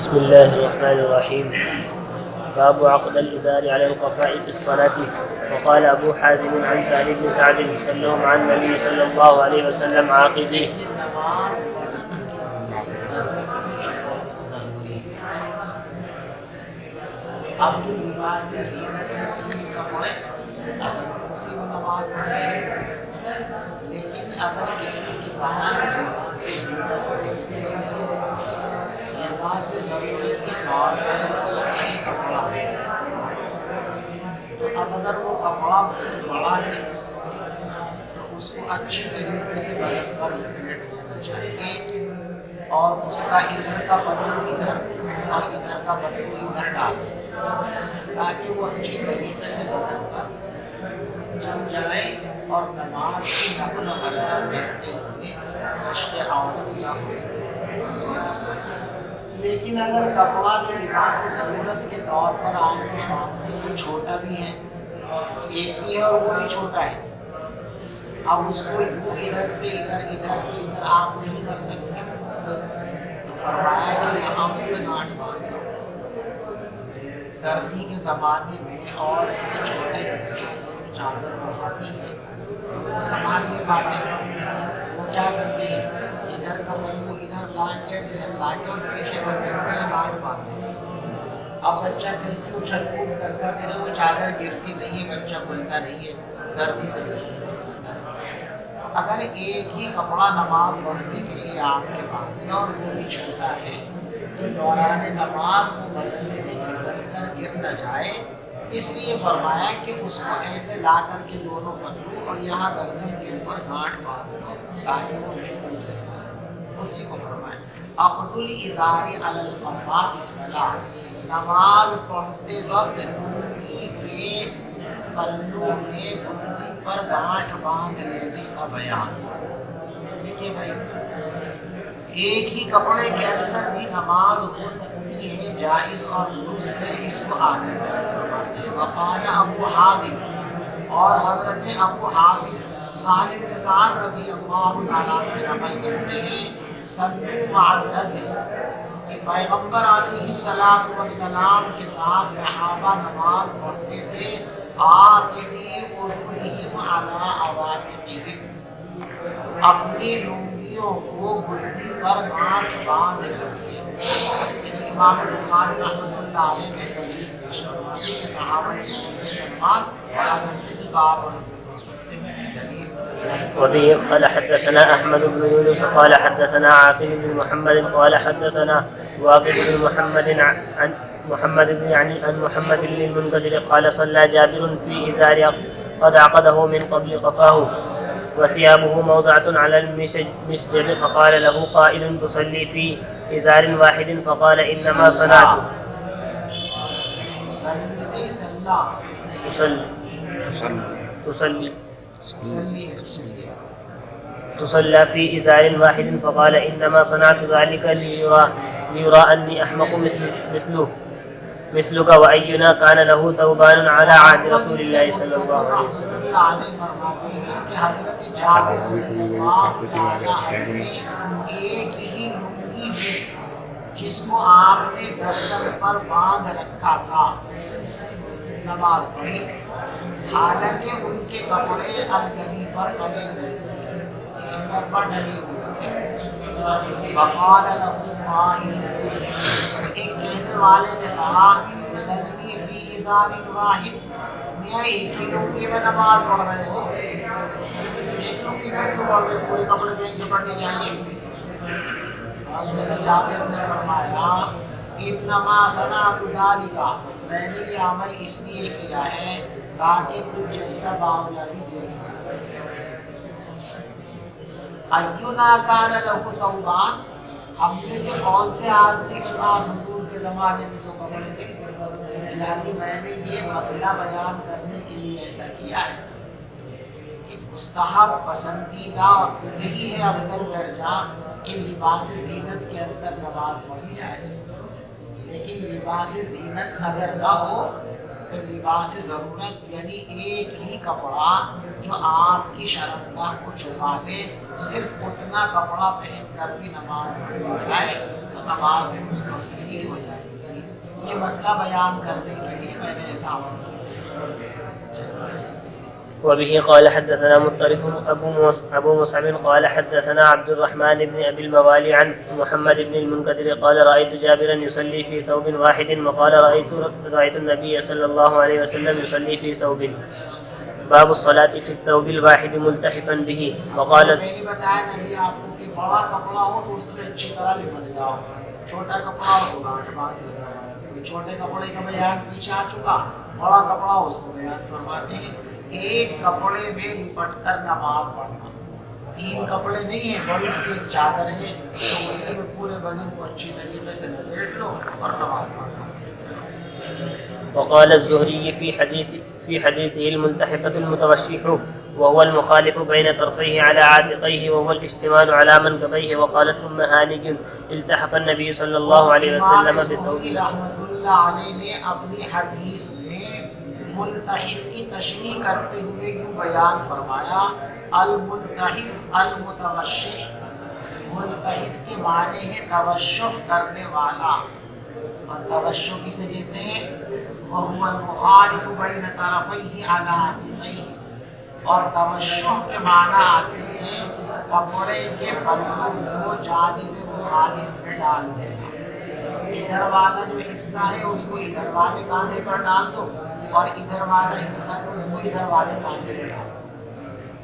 بسم الله الرحمن الرحيم. باب عقد الإزار على القفاء في الصلاة. وقال أبو حازم عن سهل بن سعد صلوا مع النبي صلى الله عليه وسلم عاقديه. اب جو لباس سے زینت ہے تین کپڑے اصل تو اسی میں نماز پڑھیں گے، لیکن اگر کسی کے پاس لباس زینت لباس ضرورت کے طور پر ایک ہی کپڑا ہے، تو اب اگر وہ کپڑا بہت بڑا ہے تو اس کو اچھی طریقے سے بدن پر لپیٹ دینا چاہیے اور اس کا ادھر کا پلو ادھر اور ادھر کا پلو ادھر ڈال دیں تاکہ وہ اچھی طریقے سے بدن پر جم جائے اور نماز کی نقل و حرکت کرتے ہوئے کشف عورت نہ ہو سکے۔ لیکن اگر کپڑا کے لباس ضرورت کے طور پر آپ کے ہاتھ سے وہ چھوٹا بھی ہے، ایک ہی ہے اور وہ بھی چھوٹا ہے، اب اس کو ادھر سے ادھر ادھر سے ادھر آپ نہیں کر سکتے، تو فرمایا کہ یہاں اس میں گانٹھ باندھ لو۔ سردی کے زمانے میں اور چھوٹے بچوں کو چادر اڑاتی ہے تو وہ تو سنبھال نہیں پاتے، وہ کیا کرتے ہیں ادھر کا پلو ادھر لا کے اور پیچھے کر کے گانٹھ باندھ دیتے ہیں۔ اب بچہ کیسے اچھل کود کرتا پھر وہ چادر گرتی نہیں ہے، بچہ بولتا نہیں ہے، سردی سے محفوظ ہو جاتا ہے۔ اگر ایک ہی کپڑا نماز پڑھنے کے لیے آپ کے پاس ہے اور وہ بھی چھوٹا ہے تو دوران نماز وہ بدن سے پھسل کر گر نہ جائے، اس لیے فرمایا کہ اس کو ایسے لا کر کے دونوں پلو اور یہاں گردن کے اوپر گانٹھ باندھ دو تاکہ وہ محفوظ رہ جائے، اسی کو فرمایا۔ عقد الازار علی القفا فی الصلاۃ، نماز پڑھتے وقت لنگی کے پلو میں گدی پر گانٹھ باندھ لینے کا بیان۔ دیکھیے بھائی، ایک ہی کپڑے کے اندر بھی نماز ہو سکتی ہے، جائز اور درست ہے، اس کو آگے بیان فرماتے ہیں۔ وقال ابو حازم، اور حضرت ابو حازم سہل بن سعد رضی اللہ تعالیٰ سے نقل کرتے ہیں، صلوا مع النبی، کہ پیغمبر علیہ الصلوۃ والسلام کے ساتھ صحابہ نماز پڑھتے تھے، عاقدی اذنہم علی عواتقہم، اپنی لنگیوں کو گدی پر گانٹھ باندھ رکھے۔ یعنی امام بخاری رحمۃ اللہ علیہ نے دلیل پیش فرمائی کہ صحابہ اس طریقے سے نماز پڑھا کرتے تھے تو آپ پڑھ سکتے ہیں۔ وبه قال حدثنا أحمد بن يونس قال حدثنا عاصم بن محمد قال حدثنا واقد بن محمد عن محمد بن المنكدر قال صلى جابر في إزار قد عقده من قبل قفاه وثيابه موضعة على المسجد، فقال له قائل تصلي في إزار واحد؟ فقال إنما صنعت تصلى في إزار واحد، فقال إنما صنعت ذلك ليرى أني أحمق مثلك وأينا كان له ثوبان على عهد رسول الله صلى الله عليه وسلم۔ فرماتے ہیں کہ حضرت جابر رضی اللہ تعالیٰ عنہ ایک ہی لنگی میں جس کو آپ نے گردن پر باندھ رکھا تھا نماز پڑھی، حالانکہ ان کے کپڑے الگنی پر ڈلے ہوئے تھے، ہینگر پر ڈلے ہوئے تھے۔ فقال له قائل، ایک کہنے والے نے کہا تصلی فی ازار واحد، میاں ایک ہی لنگی میں نماز پڑھ رہے ہو، ایک لنگی میں کیوں پڑھ رہے، پورے کپڑے پہن کے پڑھنی چاہیے۔ حضرت جابر نے فرمایا انما صنعت ذلک، میں نے یہ عمل اس لیے کیا ہے تاکہ کچھ جیسا باولا بھی دیکھ۔ اینا کان لہ ثوبان، ہم میں سے کون سے آدمی کے پاس حضور کے زمانے میں جو کپڑے تھے، یعنی میں نے یہ مسئلہ بیان کرنے کے لیے ایسا کیا ہے کہ مستحب پسندیدہ یہی ہے افضل درجہ کہ لباس زینت کے اندر نماز پڑھی جائے، لیکن لباس زینت اگر نہ ہو تو لباس ضرورت یعنی ایک ہی کپڑا جو آپ کی شرمگاہ کو چھپا لے، صرف اتنا کپڑا پہن کر بھی نماز پڑھ جائے تو نماز درست اور صحیح ہو جائے گی۔ یہ مسئلہ بیان کرنے کے لیے میں نے ایسا عمل کیا۔ وبه قال حدثنا مطرف أبو مصعب قال حدثنا عبد الرحمن بن أبي الموالي عن محمد بن المنكدر قال رأيت جابرا يصلي في ثوب واحد وقال رأيت النبي صلى الله عليه وسلم يصلي في ثوب باب الصلاة في الثوب الواحد ملتحفا به وقال میں نے بتایا نبی آپ کو کہ بڑا کپڑا ہو تو اس میں اچھی طرح لپٹ جاؤ، چھوٹا کپڑا ہو گاٹھ باندھ، چھوٹے کپڑے کا بیان پیچھے آ چکا، بڑا کپڑا اس کو بیان فرماتے ہیں ایک کپڑے میں لپٹ کر نماز پڑھنا۔ تین کپڑے نہیں ہیں، بڑی سی ایک چادر ہے تو اس میں پورے بدن کو اچھی طریقے سے لپیٹ لو اور نماز پڑھنا۔ وقال الزهري في حديثه الملتحفة المتوشح وهو المخالف بين طرفيه على عاتقيه وهو الاشتمال على منكبيه وقالت أم هانئ التحف النبي صلى الله عليه وسلم بثوب رحمۃ اللہ علیہ نے اپنی حدیث میں ملتحف کی تشریح کرتے ہوئے یوں بیان فرمایا الملتحف المتوشح، ملتحف کے معنی ہے توشح کرنے والا، اور توشح کسے کہتے ہیں؟ وَهُوَ الْمُخَالِفُ بَيْنَ طَرَفَيْهِ عَلَىٰ عَاتِقَيْهِ، اور توشح کے معنی آتے ہیں کپڑے کے پلو کو جانب مخالف میں ڈال دینا، ادھر والا جو حصہ ہے اس کو ادھر والے کاندھے پر ڈال دو اور ادھر والا حصہ کو اس کو ادھر والے کاندھے پر ڈال دو۔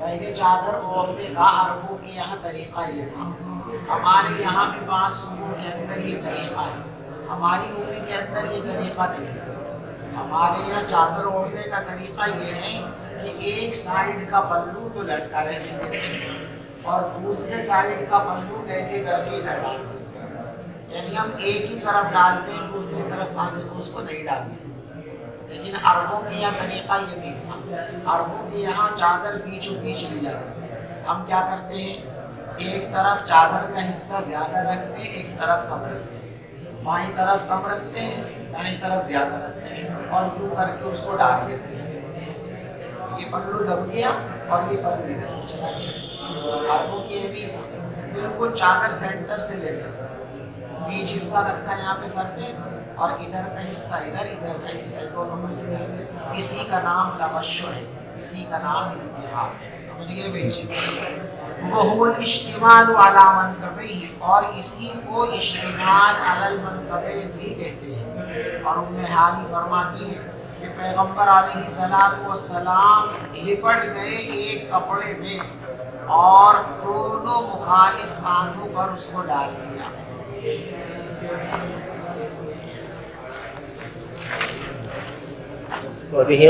پہلے چادر اوڑھنے کا عربوں کے یہاں طریقہ یہ تھا، ہمارے یہاں بھی بعض صوبوں کے اندر یہ طریقہ ہے، ہماری یوپی کے اندر یہ طریقہ نہیں۔ ہمارے یہاں چادر اوڑھنے کا طریقہ یہ ہے کہ ایک سائیڈ کا پلو تو لٹکا رہنے دیتے ہیں اور دوسرے سائیڈ کا پلو ایسے کر کے ادھر ڈال دیتے ہیں، یعنی ہم ایک ہی طرف ڈالتے ہیں دوسری طرف کاندھے کو اس کو نہیں ڈالتے۔ لیکن عربوں کے یہاں طریقہ یہ نہیں تھا، عربوں کے یہاں چادر بیچوں بیچ لی جاتی ہے۔ ہم کیا کرتے ہیں، ایک طرف چادر کا حصہ زیادہ رکھتے ہیں، ایک طرف کم رکھتے ہیں، بائیں طرف کم رکھتے ہیں، دائیں طرف زیادہ رکھتے ہیں اور یوں کر کے اس کو ڈال دیتے ہیں۔ یہ پلو دب گیا اور یہ پلو ادھر چلا گیا۔ عربوں کی یہ نہیں تھا، بالکل چادر سینٹر سے لیتے تھے، بیچ حصہ رکھا یہاں پہ سر پہ اور ادھر کا حصہ ادھر، ادھر کا حصہ دونوں پلو ڈال دیتے۔ اسی کا نام توشح ہے، اسی کا نام التحاف ہے، سمجھ گئے بھائی؟ وَهُوَ الْإِشْتِمَالُ عَلَىٰ مَنْكَبَيْهِ، اور اسی کو اشتمال علی المنکبین بھی کہتے ہیں۔ اور ام ہانی فرماتی ہے کہ پیغمبر علیہ السلام لپٹ گئے ایک کپڑے میں اور دونوں مخالف کاندھوں پر اس کو ڈال دیا۔ وبه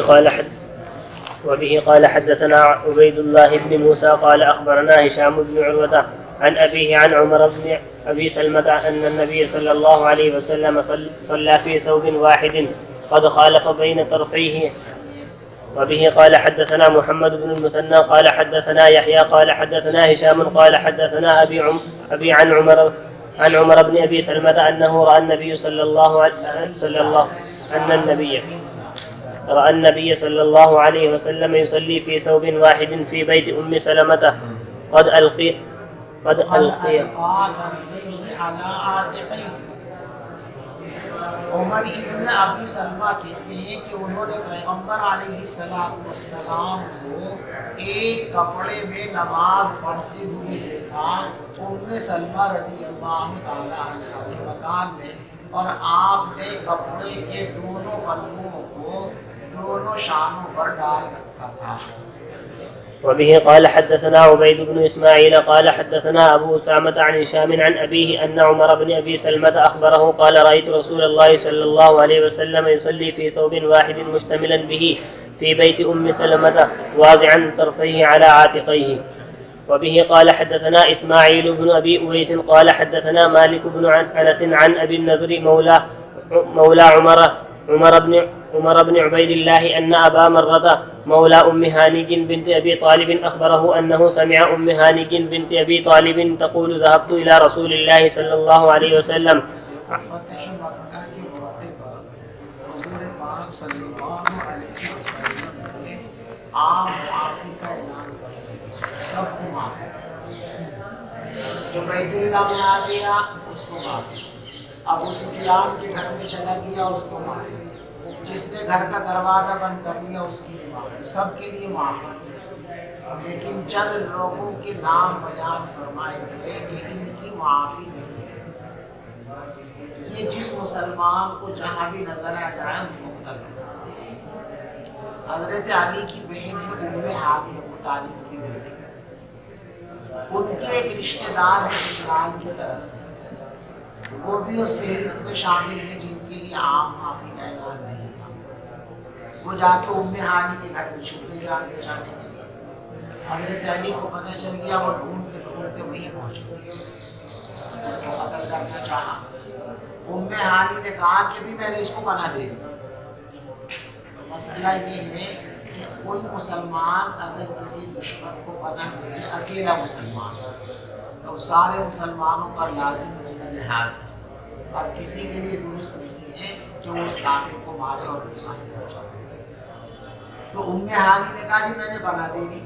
قال حدثنا عبيد الله بن موسى قال أخبرنا هشام بن عروة عن أبيه عن عمر بن أبي سلمة أن النبي صلى الله عليه وسلم صلى في ثوب واحد قد خالف بين طرفيه. وبه قال حدثنا محمد بن المثنى قال حدثنا يحيى قال حدثنا هشام قال حدثنا أبي عن عمر بن أبي سلمة أنه رأى النبي صلى الله عليه وسلم يصلي في ثوب واحد في بيت أم سلمة قد ألقي عمر ابن ابی سلمہ کہتے ہیں کہ انہوں نے پیغمبر علیہ السلام کو ایک کپڑے میں نماز پڑھتے ہوئے دیکھا ام سلمہ رضی اللہ تعالیٰ عنہ کے مکان میں، اور آپ نے کپڑے کے دونوں پلوؤں کو دونوں شانوں پر ڈال رکھا تھا۔ وبه قال حدثنا عبيد بن إسماعيل قال حدثنا أبو أسامة عن هشام عن أبيه أن عمر بن أبي سلمة أخبره قال رأيت رسول الله صلى الله عليه وسلم يصلي في ثوب واحد مشتملا به في بيت أم سلمة واضعا طرفيه على عاتقيه. وبه قال حدثنا إسماعيل بن أبي أويس قال حدثنا مالك بن أنس عن أبي النضر مولى عمر بن عبيد الله أن أبا مرة مولى أم هانئ بنت أبي طالب أخبره أنه سمع أم هانئ بنت أبي طالب تقول ذهبت إلى رسول الله صلى الله عليه وسلم. فتح مکہ کے موقع پر حضور پاک پاک صلی اللہ علیہ وسلم نے عام معافی کا اعلان کر دیا، سب کو معافی، جو بیت اللہ میں آ گیا اس کو معافی، ابو سفیان کے گھر میں چلا گیا اس کو معافی، جس نے گھر کا دروازہ بند کر لیا اس کی بھی معافی، سب کے لیے معافی۔ لیکن چند لوگوں کے نام بیان فرمائے تھے کہ ان کی معافی نہیں ہے، یہ جس مسلمان کو جہاں بھی نظر آ جائے ان کو قتل کرنا۔ حضرت علی کی بہن ہے ام ہانی، ابو طالب کی بہن، ان کے ایک رشتہ دار ہے اسرائیل کی طرف سے، وہ بھی اس فہرست میں شامل ہے جن کے لیے عام معافی کا اعلان نہیں تھا۔ وہ جا کے ام ہانی کے گھر میں چھپے جان بچانے کے لیے، حضرت علی کو پتہ چل گیا، وہ ڈھونڈتے ڈھونڈتے وہیں پہنچ گئے، ان کو قتل کرنا چاہا۔ ام ہانی نے کہا کہ بھی میں نے اس کو پناہ دے دی۔ مسئلہ یہ ہے کہ کوئی مسلمان اگر کسی دشمن کو پناہ دے دے، اکیلا مسلمان، تو سارے مسلمانوں پر لازم ہے اس کا لحاظ کرے۔ اب کسی کے لیے درست نہیں ہے کہ وہ اس کافر کو مارے اور نقصان پہنچائے۔ تو ام ہانی نے کہا جی میں نے پناہ دے دی۔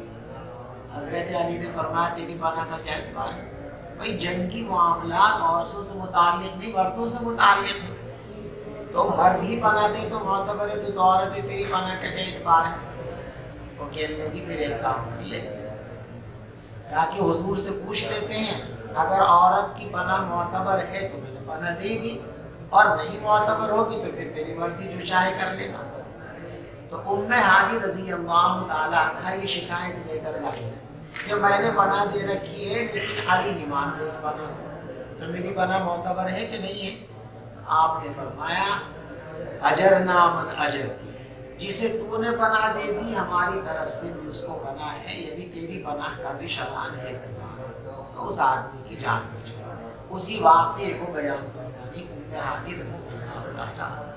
حضرت علی نے فرمایا تیری پناہ کا کیا اعتبار ہے؟ بھائی جنگی معاملات عورتوں سے متعلق نہیں، مردوں سے متعلق ہے، تو مرد ہی پناہ دے تو معتبر ہے، تو عورت ہے، تیری پناہ کا کیا اعتبار ہے؟ وہ کہنے لگی پھر ایک کام کر لے، کہا کہ حضور سے پوچھ لیتے ہیں، اگر عورت کی پناہ معتبر ہے تو میں نے پناہ دے دی، اور نہیں معتبر ہوگی تو پھر تیری مرضی جو چاہے کر لینا۔ تو ام ہانی رضی اللہ تعالی عنہ یہ شکایت لے کر گئی کہ میں نے پناہ دے رکھی ہے لیکن علی نہیں مان رہے اس پناہ کو، تو میری پناہ معتبر ہے کہ نہیں ہے؟ آپ نے فرمایا اجرنا من اجرتی، جسے تو نے پناہ دے دی ہماری طرف سے بھی اس کو پناہ ہے، یعنی تیری پناہ کا بھی شرعاً اعتبار ہے، تو اس آدمی کی جان بچ گئی۔ اسی واقعے کو بیان فرمانی ام ہانی رضی اللہ تعالیٰ عنہ۔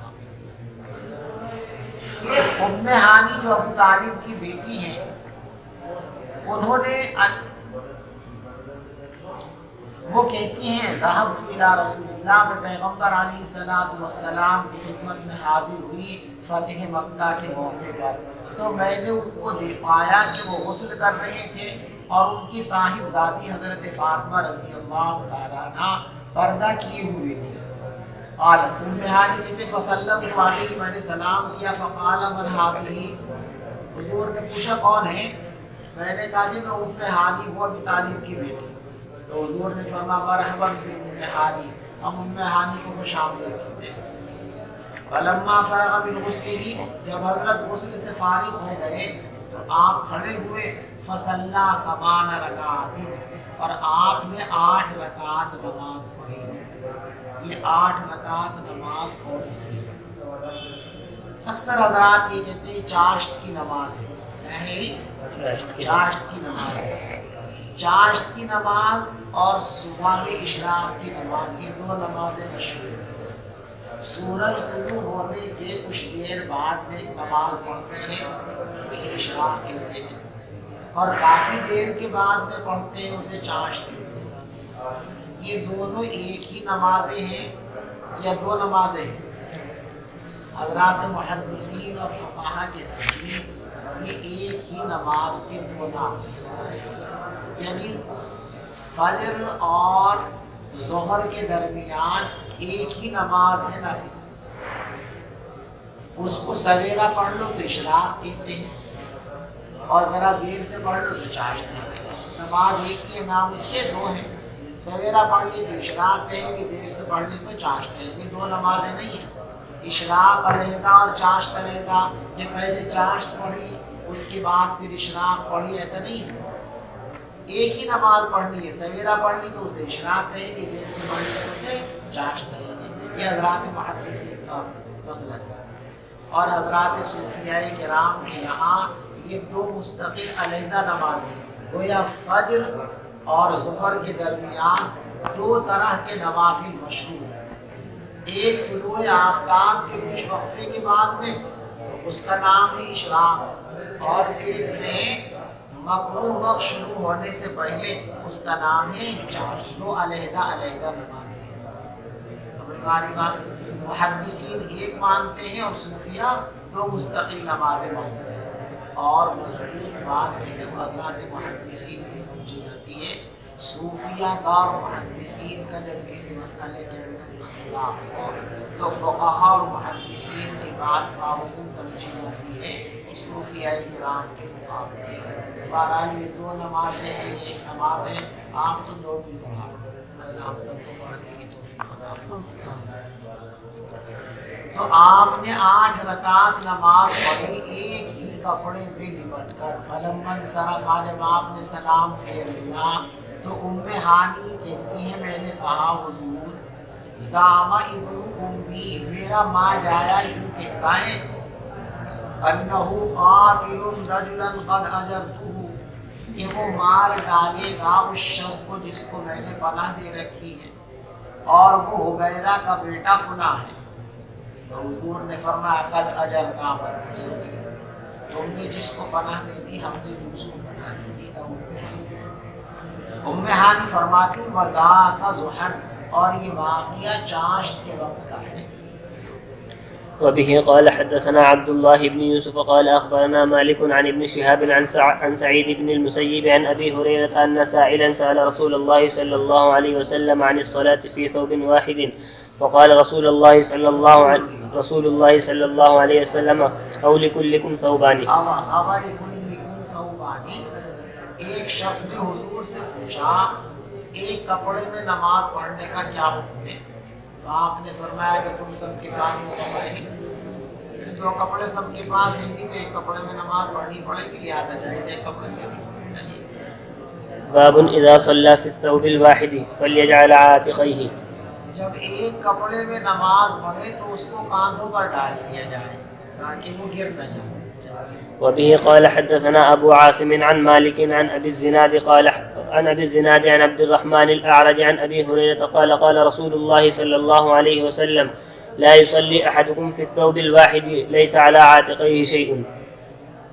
ام ہانی جو ابو طالب کی بیٹی ہیں، انہوں نے وہ کہتی ہیں ذهبت الى رسول اللہ، میں پیغمبر علیہ الصلوۃ والسلام کی خدمت میں حاضر ہوئی فتح مکہ کے موقع پر، تو میں نے ان کو دیکھ پایا کہ وہ غسل کر رہے تھے اور ان کی صاحب زادی حضرت فاطمہ رضی اللہ تعالیٰ عنہ پردہ کیے ہوئے تھی۔ قالت ام ہانی کہتے فسلمت علیہ، میں نے سلام کیا، فقال من هذه، حضور نے پوچھا کون ہے؟ میں نے کہا جی میں ام ہانی ہوں ابی طالب کی بیٹی۔ تو حضور نے فرمایا مرحبا بام ہانی، ہم ام ہانی کو خوش آمدید کہتے ہیں۔ فلما فرغ من غسلہ، جب حضرت غسل سے فارغ ہو گئے تو آپ کھڑے ہوئے، فصلی 8 رکعات، اور آپ نے 8 رکعت نماز پڑھی۔ یہ 8 رکعت نماز کون سی ہے؟ اکثر حضرات یہ کہتے ہیں چاشت کی نماز ہے، چاشت کی نماز ہے۔ چاشت کی نماز اور صبح میں اشراق کی نماز، یہ دو نمازیں مشہور ہیں۔ سورج طلوع ہونے کے کچھ دیر بعد میں ایک نماز پڑھتے ہیں، اسے اشراق کہتے ہیں، اور کافی دیر کے بعد میں پڑھتے ہیں، اسے چاشت کہتے ہیں۔ یہ دونوں ایک ہی نمازیں ہیں یا دو نمازیں ہیں؟ حضرات محدثین اور فقہا کے نزدیک یہ ایک ہی نماز کے دو نام ہیں، یعنی فجر اور ظہر کے درمیان ایک ہی نماز ہے نفل، اس کو سویرا پڑھ لو تو اشراق کہتے ہیں، اور ذرا دیر سے پڑھ لو تو چاشت کہتے ہیں۔ نماز ایک ہی ہے، نام اس کے دو ہیں، سویرا پڑھ لی تو اشراق کہیں گے، دیر سے پڑھ لی تو چاشت کہیں گے، دو نمازیں نہیں ہیں۔ اشراق علیحدہ اور چاشت علیحدہ، یہ پہلے چاشت پڑھی اس کے بعد پھر اشراق پڑھی، ایسا نہیں ہے، ایک ہی نماز پڑھنی ہے، سویرا پڑھنی تو اسے اشراق کہیں گے، دیر سے پڑھنی تو اسے چاشت کہیں گے۔ یہ حضرات محدثین کا مسلک ہے، اور حضرات صوفیاء کرام کے یہاں یہ دو مستقل علیحدہ نمازیں، گویا فجر اور ظہر کے درمیان دو طرح کے نوافل مشروع ہیں، ایک طلوع آفتاب کے کچھ وقفے کے بعد میں تو اس کا نام ہے اشراق، اور ایک میں مکروہ وقت شروع ہونے سے پہلے اس کا نام ہے چاشت۔ دو علیحدہ علیحدہ نمازیں ہیں، سمجھ میں آ رہی بات؟ محدثین ایک مانتے ہیں اور صوفیہ دو مستقل نمازیں مانتے ہیں، اور مضبوط بات جو ہے وہ حضرات محدثین کی سمجھی جاتی ہے۔ صوفیہ کا اور محدثین کا جب کسی مسئلے کے اندر اختلاف ہو تو فقہا اور محدثین کی بات باوزن سمجھی جاتی ہے صوفیہ کرام کے مقابلے۔ بہرحال یہ دو نمازیں ہیں، ایک نماز ہے، آپ تو دو بھی پڑھا، اللہ ہم سب کو پڑھنے کی توفیق عطا فرمائے۔ تو آپ نے 8 رکعت نماز پڑھی ایک ہی کپڑے میں لپٹ کر۔ فلما انصرف، جب آپ نے سلام پھیر لیا تو ام ہانی کہتی ہے میں نے کہا حضور زعم ابن امی، میرا ماں جایا یوں کہتا ہے انہو قاتل رجلا قد اجرتہ، کہ وہ مار ڈالے گا اس شخص کو جس کو میں نے پناہ دے رکھی ہے، اور وہ حبیرہ کا بیٹا فلاں ہے۔ تو حضور نے فرمایا قد اجرنا من اجرتی، تم نے جس کو پناہ دے دی ہم نے بھی اس کو پناہ دے دی۔ ام ہانی فرماتی وذاک ضحی، اور یہ واقعہ چاشت کے وقت کا ہے۔ وبه قال حدثنا عبد الله بن يوسف قال أخبرنا مالك عن ابن شهاب عن سعيد بن المسيب عن أبي هريرة أن سائلا سأل رسول الله صلى الله عليه وسلم عن الصلاة في ثوب واحد فقال رسول الله صلى الله عليه وسلم أو لكلكم ثوبان۔ ایک شخص نے حضور سے پوچھا ایک کپڑے میں نماز پڑھنے کا کیا حکم ہے؟ تو آپ نے فرمایا کہ تم سب کے پاس دو کپڑے ہیں، جو کپڑے سب کے پاس ہیں تو ایک کپڑے میں نماز پڑھنی پڑے گی، لہٰذا جائز ہے کپڑے میں۔ باب اذا صلى في الثوب الواحد فليجعل عاتقيه، جب ایک کپڑے میں نماز پڑھے تو اس کو کاندھوں پر ڈال دیا جائے تاکہ وہ گر نہ جائے۔ وبه قال حدثنا أبو عاصم عن مالك عن أبي الزناد عن عبد الرحمن الأعرج عن أبي هريرة قال قال رسول الله صلى الله عليه وسلم لا يصلي أحدكم في الثوب الواحد ليس على عاتقيه شيء۔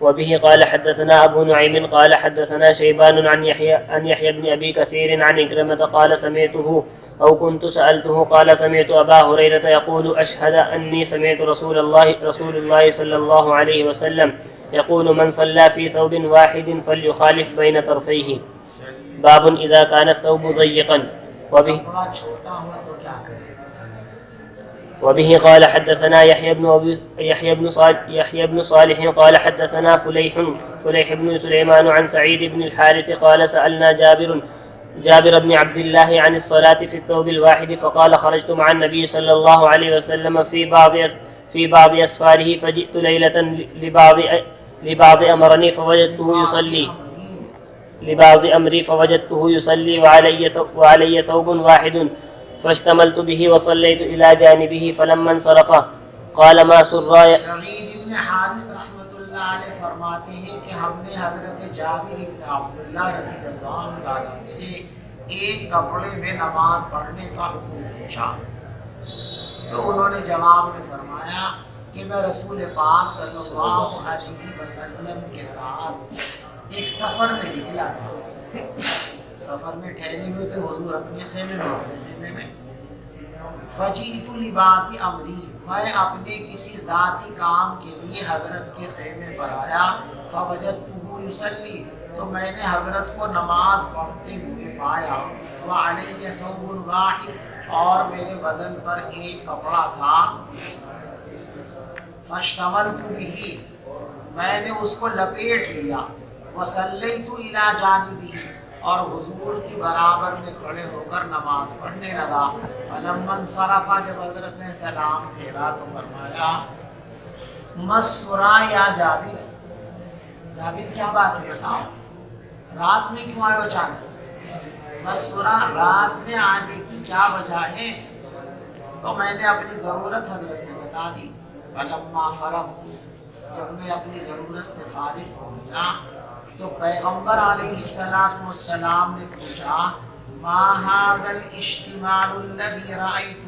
وبه قال حدثنا أبو نعيم قال حدثنا شيبان عن يحيى بن أبي كثير عن إكرمة قال سمعته أو كنت سألته قال سمعت أبا هريرة يقول أشهد أني سمعت رسول الله صلى الله عليه وسلم يقول من صلى في ثوب واحد فليخالف بين طرفيه۔ باب إذا كان الثوب ضيقا۔ وبه قال حدثنا يحيى بن صالح قال حدثنا فليح بن سليمان عن سعيد بن الحارث قال سألنا جابر بن عبد الله عن الصلاة في الثوب الواحد فقال خرجت مع النبي صلى الله عليه وسلم في بعض أسفاره فجئت ليلة لبعض أمرني فوجدته يصلي وعلي ثوب واحد فاشتملت به وصليت إلى جانبه فلما انصرف قال ما سرا۔ سعید بن حارث رحمۃ اللہ علیہ فرماتے ہیں کہ ہم نے حضرت جابر بن عبداللہ رضی اللہ تعالیٰ سے ایک کپڑے میں نماز پڑھنے کا حکم پوچھا، تو انہوں نے جواب میں فرمایا کہ میں رسول پاک صلی اللہ علیہ وسلم کے ساتھ ایک سفر میں نکلا تھا، سفر میں ٹھہرے ہوئے تھے حضور اپنے خیمے میں، اپنے خیمے میں۔ فجئت لبعض امری، میں اپنے کسی ذاتی کام کے لیے حضرت کے خیمے پر آیا، فوجدته یصلی، تو میں نے حضرت کو نماز پڑھتے ہوئے پایا، وعلی ثوب واحد، اور میرے بدن پر ایک کپڑا تھا، فاشتملت به، میں نے اس کو لپیٹ لیا، وصلیت الی جانبہ، اور حضور کی برابر میں کھڑے ہو کر نماز پڑھنے لگا۔ فلما انصرف، جب حضرت نے سلام پھیرا تو فرمایا مسرا یا جابر کیا بات ہے بتاؤ، رات میں کیوں آئے اچانک؟ مسرا، رات میں آنے کی کیا وجہ ہے؟ تو میں نے اپنی ضرورت حضرت سے بتا دی۔ فلما فرغت، جب میں اپنی ضرورت سے فارغ ہو گیا تو پیغمبر علیہ السلام نے پوچھا ما هذا الاشتمال الذي رأيت،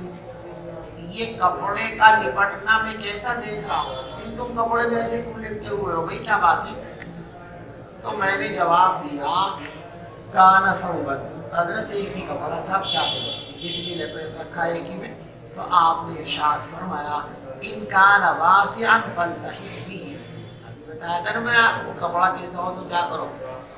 یہ کپڑے کا لپٹنا میں کیسا دیکھ رہا ہوں، تم کپڑے میں ایسے کیوں لپٹے ہوئے ہو، بھائی کیا بات ہے؟ تو میں نے جواب دیا کان ثوبا، حضرت ایک ہی کپڑا تھا، کیا اس لیے لپیٹ رکھا ایک ہی میں۔ تو آپ نے ارشاد فرمایا ان کان واسعا فلتحف به، ابھی بتایا تھا نا میں آپ کو کپڑا کیسا ہو تو کیا کرو،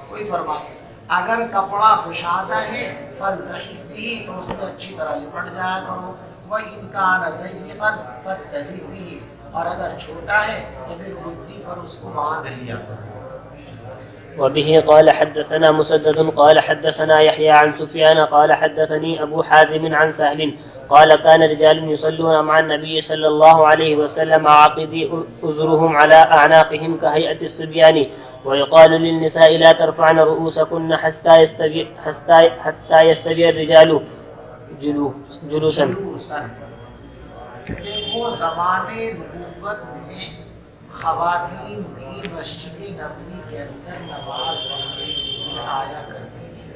کوئی فرماتا اگر کپڑا کشادہ ہے فلتحف به تو اس میں اچھی طرح لپٹ جایا کرو، وَإِنْ كَانَ ضَيِّقًا فَاتَّزِرْ بِهِ، اور اگر چھوٹا ہے تو پھر گدی پر اس کو باندھ لیا کرو۔ وبه قال حدثنا مسدد قال حدثنا يحيى عن سفيان قال حدثني أبو حازم عن سهل قال كان رجال يصلون مع النبي صلى الله عليه وسلم عاقدي أزرهم على أعناقهم كهيئة الصبيان ويقال للنساء لا ترفعن رؤوسكن حتى يستوي الرجال جلوسا۔ دیکھو زمانے نبوت میں خواتین بھی مسجد نبوی کے اندر نماز پڑھنے کے لیے آیا کرتی تھی،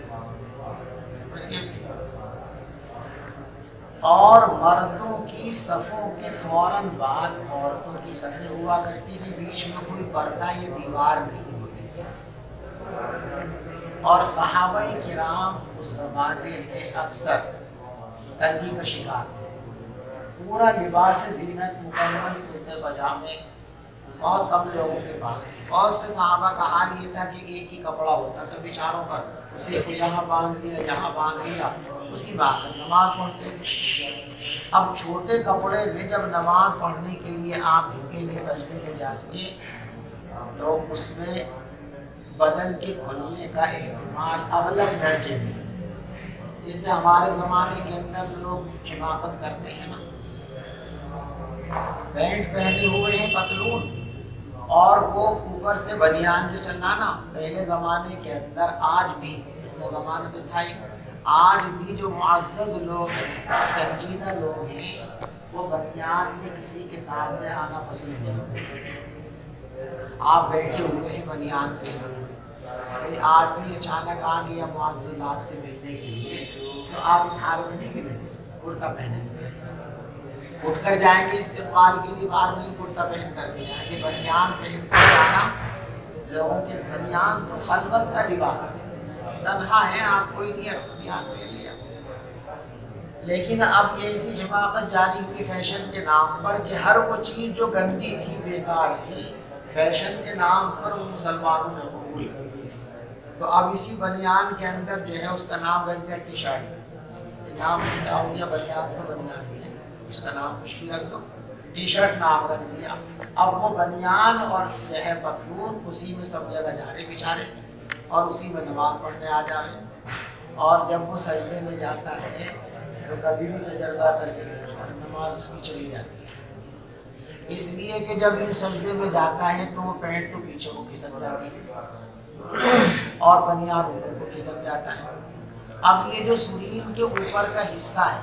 اور مردوں کی صفوں کے فوراً بعد عورتوں کی صفیں ہوا کرتی تھی، بیچ میں کوئی پردہ یا دیوار نہیں ہوتی تھی، اور صحابہ کرام اس زمانے میں اکثر تنگی کا شکار تھے، پورا لباس زینت مکمل کرتے پاجامے بہت کم لوگوں کے پاس تھے، بہت سے صحابہ کا حال یہ تھا کہ ایک ہی کپڑا ہوتا تھا بیچاروں پر، اسی کو یہاں باندھ دیا یہاں باندھ دیا، اسی باندھ کر نماز پڑھتے تھے۔ اب چھوٹے کپڑے میں جب نماز پڑھنے کے لیے آپ جھکیں گے سجدے میں جائیں گے تو اس میں بدن کے کھلنے کا احتمال اغلب درجے میں، جیسے ہمارے زمانے کے اندر لوگ حماقت کرتے ہیں نا، پینٹ پہنے ہوئے ہیں پتلون اور وہ اوپر سے بنیان جو چلنا نا، پہلے زمانے کے اندر آج بھی، پہلے زمانے تو تھا ہی، آج بھی جو معزز لوگ ہیں سنجیدہ لوگ ہیں وہ بنیان میں کسی کے سامنے آنا پسند نہیں کرتے۔ آپ بیٹھے ہوئے ہیں بنیان پہنے ہوئے، کوئی آدمی اچانک آ گیا معزز آپ سے ملنے کے لیے تو آپ اس حال میں نہیں ملیں گے، کرتا پہنے اٹھ کر جائیں گے استقبال کے لیے، باہر نہیں کرتا پہن کر کے جائیں گے، بنیان پہن کر جانا لوگوں کے، بنیان تو خلوت کا لباس ہے، تنہا ہے آپ کوئی نہیں ہے بنیان پہن لیا۔ لیکن اب ایسی حماقت جاری ہوئی فیشن کے نام پر کہ ہر وہ چیز جو گندی تھی بیکار تھی فیشن کے نام پر ان مسلمانوں نے قبول کر دی، تو اب اسی بنیان کے اندر جو ہے اس کا نام رکھ دیا ٹی شرٹ، نام سے کیا ہو گیا، بنیان تو بنیان ہی ہے، اس کا نام کچھ بھی رکھ دو، ٹی شرٹ نام رکھ دیا۔ اب وہ بنیان اور جو ہے پتلون اسی میں سب جگہ جا رہے بیچارے، اور اسی میں نماز پڑھنے آ جائے، اور جب وہ سجدے میں جاتا ہے تو کبھی بھی تجربہ کر کے دیکھو نماز اس کی چلی جاتی ہے، اس لیے کہ جب یہ سجدے میں جاتا ہے تو وہ پینٹ تو پیچھے کو کھسک جاتی ہے اور بنیان اوپر کو کھسک جاتا ہے۔ اب یہ جو سرین کے اوپر کا حصہ ہے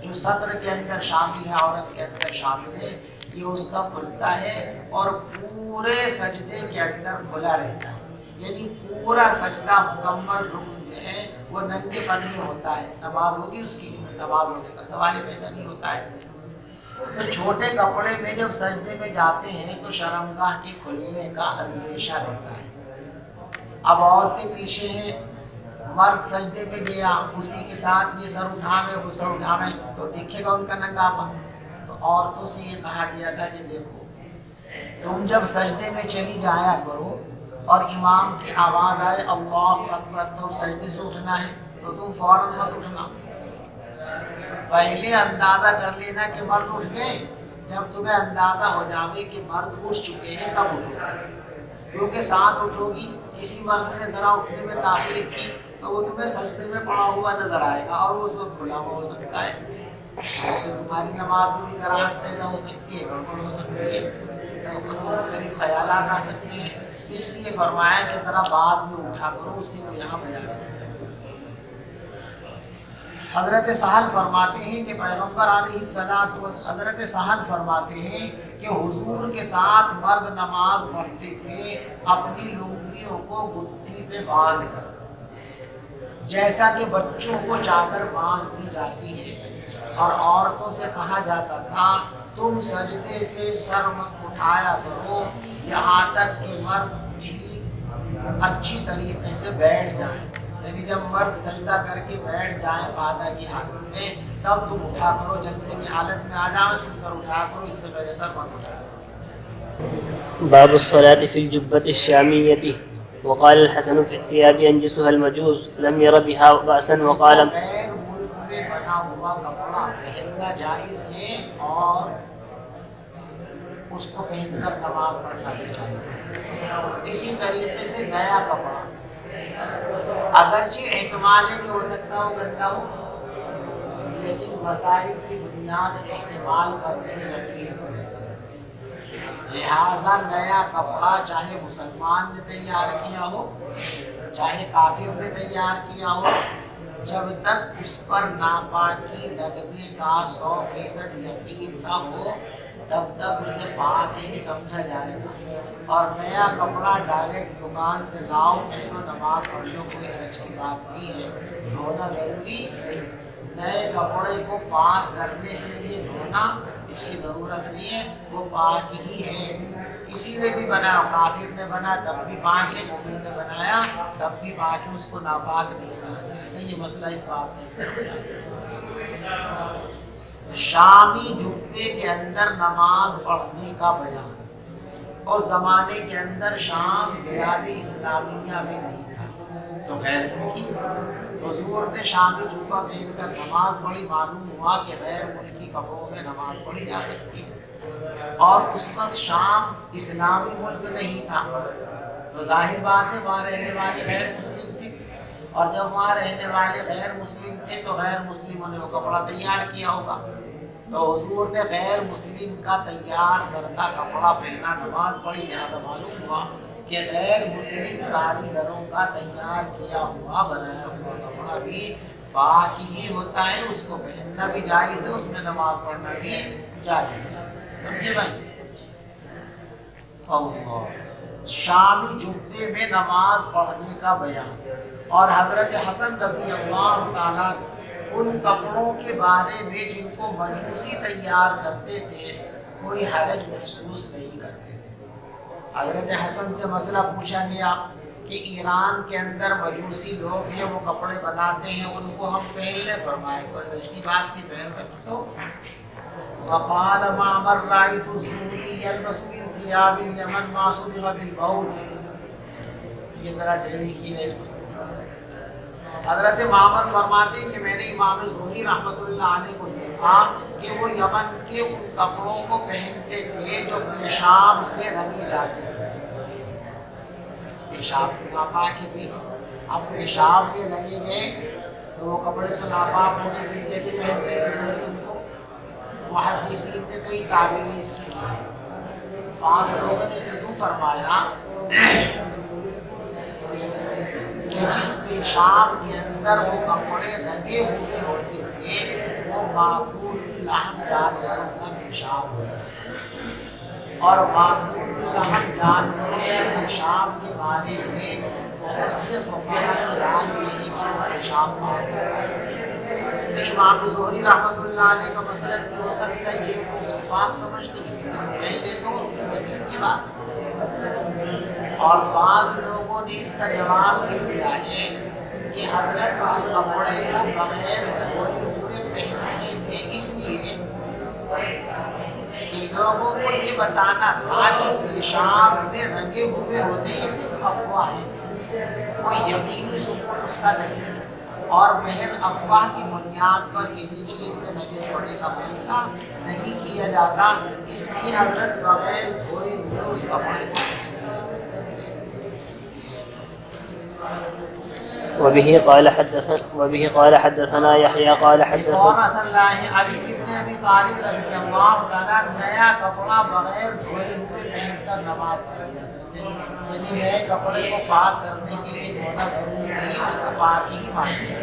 جو سطر کے اندر شامل ہے، عورت کے اندر شامل ہے، یہ اس کا کھلتا ہے اور پورے سجدے کے اندر کھلا رہتا ہے، یعنی پورا سجدہ مکمل رکن جو ہے وہ ننگے پن میں ہوتا ہے، نماز ہوگی اس کی، نماز ہونے کا سوال ہی پیدا نہیں ہوتا ہے۔ تو چھوٹے کپڑے میں جب سجدے میں جاتے ہیں تو شرمگاہ کے کھلنے کا اندیشہ رہتا ہے۔ اب عورتیں پیچھے ہیں، مرد سجدے میں گیا اسی کے ساتھ یہ سر اٹھاوے وہ سر اٹھاوے تو دکھے گا ان کا ننگاپن، تو عورتوں سے یہ کہا گیا تھا کہ دیکھو تم جب سجدے میں چلی جایا کرو اور امام کی آواز آئے اللہ اکبر تو سجدے سے اٹھنا ہے تو تم فوراً مت اٹھنا، پہلے اندازہ کر لینا کہ مرد اٹھ گئے، جب تمہیں اندازہ ہو جاوے کہ مرد اٹھ چکے ہیں تب اٹھو، کیونکہ ساتھ اٹھو گی کسی مرد نے ذرا اٹھنے میں تاخیر کی تو وہ تمہیں سجدے میں پڑا ہوا نظر آئے گا اور وہ اس وقت کھلا ہوا ہو سکتا ہے، اس سے تمہاری نماز میں بھی کراہت پیدا ہو سکتی ہے، گڑبڑ ہو سکتی ہے، مختلف خیالات آ سکتے ہیں، اس لیے فرمایا کہ ذرا بعد میں اٹھا کرو، اسی کو یہاں بیان کیا جائے۔ حضرت سہل فرماتے ہیں کہ پیغمبر علیہ الصلوۃ والسلام، حضرت سہل فرماتے ہیں کہ حضور کے ساتھ مرد نماز پڑھتے تھے اپنی لنگیوں کو گٹھی پہ باندھ کر، جیسا کہ بچوں کو چادر باندھ دی جاتی ہے، اور عورتوں سے کہا جاتا تھا تم سجدے سے سر مت اٹھایا کرو یہاں تک کہ مرد ٹھیک اچھی طریقے سے بیٹھ جائیں، یعنی جب مرد سجدہ کر کے بیٹھ جائیں بادہ کی حالت میں تب تم اٹھا کرو، جلسے کی حالت میں آ جاؤ تم سر اٹھا کرو، اس سے پہلے سر مت اٹھاؤ. باب الصلاة في الجبة الشامية. وقال الحسن في الثياب ينجسها المجوس لم ير بها بأسا. وقال غیر ملک میں بنا ہوا کپڑا پہننا جائز ہے اور اس کو پہن کر نماز پڑھنا بھی جائز ہے. اسی طریقے سے نیا کپڑا اگرچہ احتمال ہے کہ ہو سکتا ہو گندا ہو، لیکن مسائل کی بنیاد احتمال پر نہیں یقین پر ہے. لہذا نیا کپڑا چاہے مسلمان نے تیار کیا ہو چاہے کافر نے تیار کیا ہو، جب تک اس پر ناپاکی لگنے کا 100% یقین نہ ہو تب تک اسے پاک ہی سمجھا جائے گا. اور نیا کپڑا ڈائریکٹ دکان سے لاؤ پہنو نماز پڑھ لو، کوئی حرج کی بات نہیں ہے. دھونا ضروری ہے، نئے کپڑے کو پاک کرنے سے لیے دھونا اس کی ضرورت نہیں ہے، وہ پاک ہی ہے. کسی نے بھی بنایا، کافر نے بنا تب بھی پاک ہے، مومن نے بنایا تب بھی پاک ہے، اس کو ناپاک نہیں کہا جائے گا. یہ مسئلہ اس بات میں. شامی جبے کے اندر نماز پڑھنے کا بیان. اس زمانے کے اندر شام بلاد اسلامیہ میں نہیں تھا تو غیر ملکی، حضور نے شامی جبہ پہن کر نماز پڑھی. معلوم ہوا کہ غیر ملکی کپڑوں میں نماز پڑھی جا سکتی ہے، اور اس وقت شام اسلامی ملک نہیں تھا تو ظاہر بات ہے وہاں رہنے والے غیر مسلم تھے، اور جب وہاں رہنے والے غیر مسلم تھے تو غیر مسلموں نے وہ کپڑا تیار کیا ہوگا. تو حضور نے غیر مسلم کا تیار کردہ کپڑا پہنا، نماز پڑھی. لہٰذا معلوم ہوا کہ غیر مسلم کاریگروں کا تیار کیا ہوا بنایا ہوا کپڑا بھی پاک ہی ہوتا ہے، اس کو پہننا بھی جائز ہے، اس میں نماز پڑھنا بھی جائز ہے. سمجھے بھائی؟ شامی جبے میں نماز پڑھنے کا بیان. اور حضرت حسن رضی اللہ تعالیٰ ان کپڑوں کے بارے میں جن کو مجوسی تیار کرتے تھے کوئی حرج محسوس نہیں کرتے تھے. حضرت حسن سے مسئلہ پوچھا گیا کہ ایران کے اندر مجوسی لوگ ہیں، وہ کپڑے بناتے ہیں، ان کو ہم پہن لیں؟ فرمائے کوئی حرج کی بات نہیں، پہن سکتے ہو. وقال معمر رأيت الزهري يلبس من ثياب اليمن ما صبغ بالبول. یہ ذرا ٹیڑھی کی ہے، اس کو سمجھا. حضرت معمر فرماتے ہیں کہ میں نے امام زہری رحمۃ اللہ علیہ کو دیکھا کہ وہ یمن کے ان کپڑوں کو پہنتے تھے جو پیشاب سے رنگے جاتے تھے. پیشاب تو ناپاک ہے بھی، اب پیشاب میں رنگے گئے تو وہ کپڑے تو ناپاک ہونے پھر کیسے پہنتے تھے زہری ان کو؟ محدثین نے کئی تعبیریں اس کی کی. بعض لوگوں نے تو فرمایا کہ جس پیشاب کے اندر وہ کپڑے رنگے ہوئے ہوتے تھے وہ معقول لحم جانوروں کا پیشاب ہوتا ہے، اور معقول لحم جانوروں کے پیشاب کے بارے میں بہت سے فقہا کی رائے یہ ہے کہ وہ پیشاب پاک ہے. امام زہری رحمۃ اللہ علیہ کا مسلک بھی ہو سکتا ہے یہ اس کو پاک سمجھتے ہیں، اس کو پہلے تو مسلک کی بات. اور بعض لوگوں نے اس کا جواب بھی دیا ہے کہ حضرت اس کپڑے کو بغیر دھوئے ہوئے پہنتے تھے اس لیے کہ لوگوں کو یہ بتانا تھا کہ پیشاب میں رنگے ہوئے ہوتے ہیں، یہ صرف افواہ ہے، کوئی یقینی ثبوت اس کا نہیں ہے، اور محض افواہ کی بنیاد پر کسی چیز کے نجس ہونے کا فیصلہ نہیں کیا جاتا. اس لیے حضرت بغیر دھوئے ہوئے اس کپڑے کو. وبه قال حدثنا يحيى قال حدثنا اور اصل اللہ علی بن ابی طالب رضی اللہ تعالیٰ نیا کپڑا بغیر دھوئے ہوئے پہن کر نماز پڑھی. یعنی نئے کپڑے کو پاک کرنے کے لیے دھونا ضروری نہیں، اس کو پاک ہی مانتے.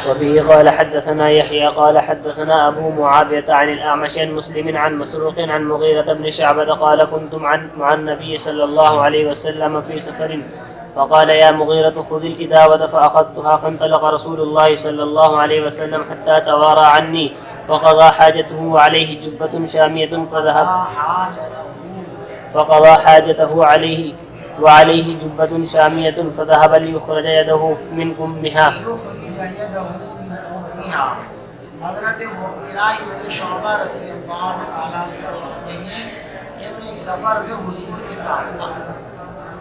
وبه قال حدثنا يحيى قال حدثنا أبو معاوية عن الأعمش عن مسلم عن مسروق عن مغيرة بن شعبة قال كنت مع النبي صلى الله عليه وسلم في سفر فقال يا مغيرة خذ الإداوة فأخذتها فانطلق رسول الله صلى الله عليه وسلم حتى توارى عني فقضى حاجته وعليه جبة شامية فقضى حاجته عليه وعليه جبة شامية فذهب ليخرج يده من أمها وغیرہ. حضرت مغیرہ ابن شعبہ رضی اللہ تعالیٰ عنہ فرماتے ہیں کہ میں ایک سفر میں حضور کے ساتھ تھا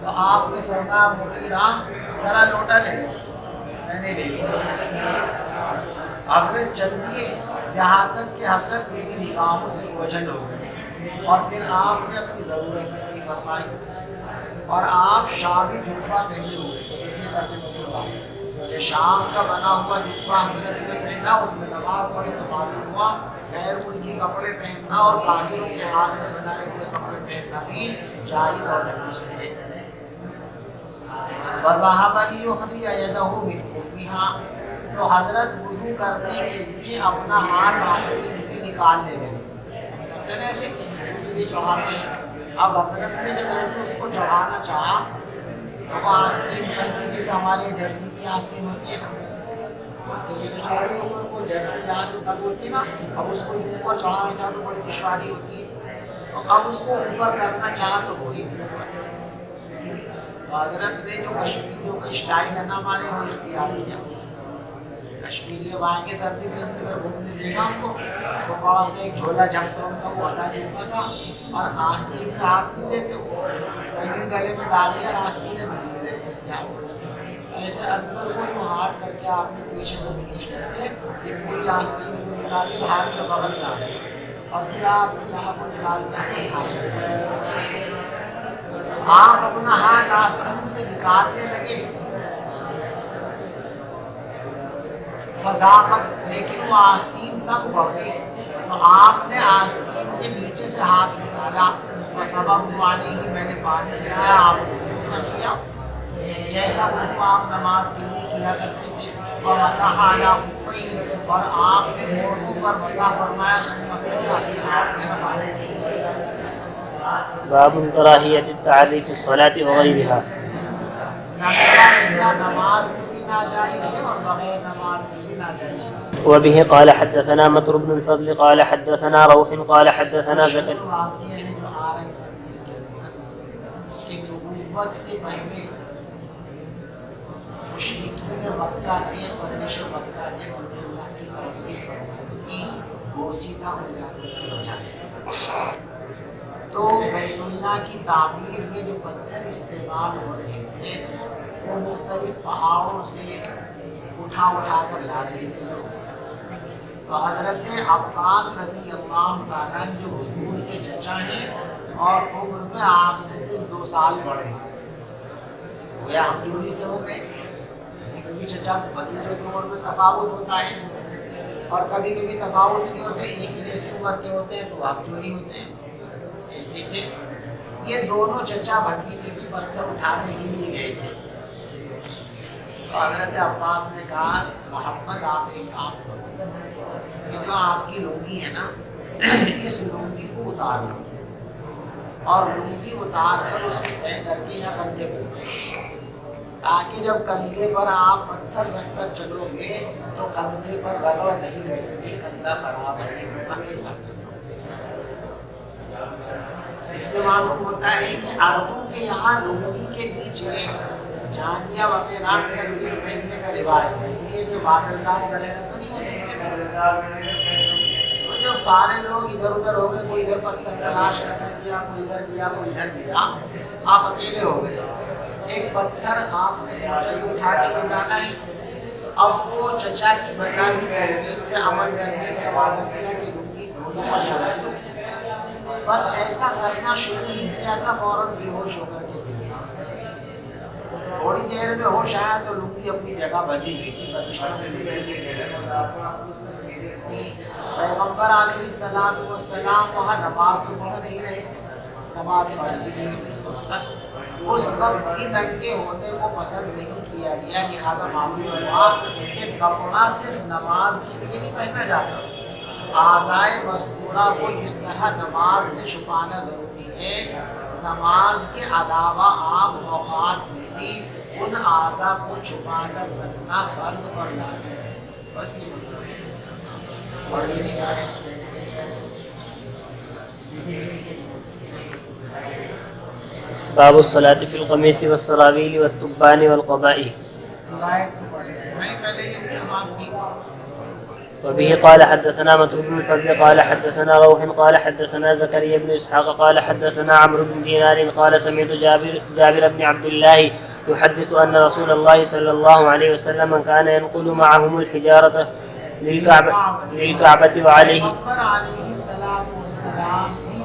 تو آپ نے فرمایا مغیرہ ذرا لوٹا لے لو. میں نے لے لیا. حضرت چل دیے یہاں تک کہ حضرت میری نگاہوں سے اوجھل ہو گئی اور پھر آپ نے اپنی ضرورت پوری فرمائی اور آپ شامی جبہ پہنے ہوئے تھے. اس کے ترجمے فرمایا کہ شام کا بنا ہوا جبہ حضرت نے پہنا, اس میں نماز پڑھی تو معلوم ہوا غیر ملکی کپڑے پہننا اور کافروں کے ہاتھ سے بنائے ہوئے کپڑے پہننا بھی جائز اور درست ہے. فذهب ليخرج يده من قربها, تو حضرت وضو کرنے کے لیے اپنا ہاتھ آستین سے نکالنے لگے. سمجھتے ہیں ایسے بھی چڑھاتے ہیں. اب حضرت نے جب ایسے اس کو چڑھانا چاہا تو وہ آستین بنتی جیسے ہمارے جرسی کی آستین ہوتی ہے نا, تو یہ بیچارے اوپر کو جرسی یہاں سے تنگ ہوتی ہے نا, اب اس کو اوپر چڑھانا چاہا تو بڑی دشواری ہوتی ہے. تو اب اس کو اوپر کرنا چاہا تو وہی اوپر. تو حضرت نے جو کشمیریوں کا اسٹائل ہے نا ہمارے وہ اختیار کیا. کشمیری اب آئیں گے سردی میں ان کے ادھر گھومنے دے گا ہم کو تو وہاں سے ایک جھولا جھپ سے ان کا ہوا تھا جھولا سا اور آستین میں ہاتھ نہیں دیتے ہو, کہیں گلے میں ڈال دیا اور آستینیں بھی دیے رہتے اس کے ہاتھوں میں سے. ایسے اندر کو جو ہاتھ کر کے آپ نے پیچھے کو پیش کر کے یہ پوری آستین کو نکالی ہاتھ میں بغل میں آ گئی اور پھر آپ یہاں پر نکال کر اس ہاتھ میں آپ اپنا ہاتھ آستین سے نکالنے لگے. فضاقت, لیکن وہ آستین تک بڑھ گئی تو آپ نے آستین کے نیچے سے ہاتھ نکالا. فصبب علیہ, میں نے پانی گرایا, آپ نے وضو کر لیا جیسا وضو آپ نماز کے لیے کیا کرتے تھے. ومسح علی خفیہ, اور آپ نے موضوع پر مسح فرمایا. ثم سجد, پھر آپ نے نماز پڑھی. باب کراہیت التعری فی الصلاة وغیرها. نماز میں بھی ناجائز ہے اور بغیر نماز کے بھی ناجائز ہے. وبه قال حدثنا مطر بن الفضل قال حدثنا روح قال حدثنا زكريا. واقعہ ہے جو آ رہے اس حدیث کے اندر کہ نبوت سے پہلے مشرکین مکہ نے پرورش مکہ نے بیت اللہ کی تعمیر فرمائی تھی بوسیدہ ہو جانے کی وجہ سے. تو بیت اللہ کی تعمیر میں جو پتھر استعمال ہو رہے تھے وہ مختلف پہاڑوں سے اٹھا کر لا رہے تھے. تو حضرت عباس رضی اللہ تعالیٰ جو حضور کے چچا ہیں اور عمر میں آپ سے صرف 2 سال بڑے ہیں, وہ یا ہم جوڑی سے ہو گئے. کبھی چچا بھتیجوں کی عمر میں تفاوت ہوتا ہے اور کبھی کبھی تفاوت نہیں ہوتے, ایک ہی جیسے عمر کے ہوتے ہیں تو ہم جوڑی ہوتے ہیں. ایسے کہ یہ دونوں چچا بھتیجے بھی پتھر اٹھانے کے لیے گئے تھے. تو حضرت عباس نے کہا محمد آپ ایک کام کرو, یہ جو آپ کی لنگی ہے نا اس لنگی کو اتار دو اور لنگی اتار کر اس کی طے کر کے یا کندھے پر, تاکہ جب کندھے پر آپ پتھر رکھ کر چلو گے تو کندھے پر رگڑ نہیں لگے گی, کندھا خراب نہیں ہوگا. ایسا کرنا. اس سے معلوم ہوتا ہے کہ عربوں کے یہاں لنگی کے نیچے جانیہ وغیرہ پہننے کا رواج ہے, اس لیے کہ بادلدار وغیرہ تو نہیں ہو سکتے. تو جب سارے لوگ ادھر ادھر ہو گئے, کوئی ادھر پتھر تلاش کرنے گیا, کوئی ادھر گیا, کوئی ادھر گیا, آپ اکیلے ہو گئے. ایک پتھر آپ نے سوچا یہ اٹھا کے لے جانا ہے. اب وہ چچا کی بتائی ہوئی ترکیب پہ عمل کرنے کا ارادہ کیا کہ لنگی گھوڑوں پر جا رکھ لو. بس ایسا کرنا شروع ہی کیا تھا, فوراً بے ہوش ہو کر کے گیا. تھوڑی دیر میں ہوش آیا تو لنگی اپنی جگہ بدھی گئی تھی. فرشتوں نے پیغمبر علیہ السلام وہاں نماز تو پڑھ نہیں رہے تھے, نماز فرض بھی نہیں ہوئی تھی اس وقت تک. اس وقت بھی ننگے ہونے کو پسند نہیں کیا گیا. لہٰذا معلوم ہوا کہ کپڑا صرف نماز کے لیے نہیں پہنا جاتا. اعضائے مذکورہ کو جس طرح نماز میں چھپانا ضروری ہے, نماز کے علاوہ عام اوقات میں بھی ان اعضاء کو چھپا کر رکھنا فرض اور لازم ہے. بس یہ مسئلہ ہے. پڑھیے نہیں آئے. باب الصلاة في القميص والسراويل والتبان والقباء. روایت تو پڑھ لیں. میں پہلے یہ کتاب کی وبه قال حدثنا متروك بن الفضل قال حدثنا روح قال حدثنا زكريا بن اسحاق قال حدثنا عمرو بن دينار قال سمعت جابر بن عبد الله يحدث ان رسول الله صلى الله عليه وسلم كان ينقل معهم الحجاره للكعبة وعليه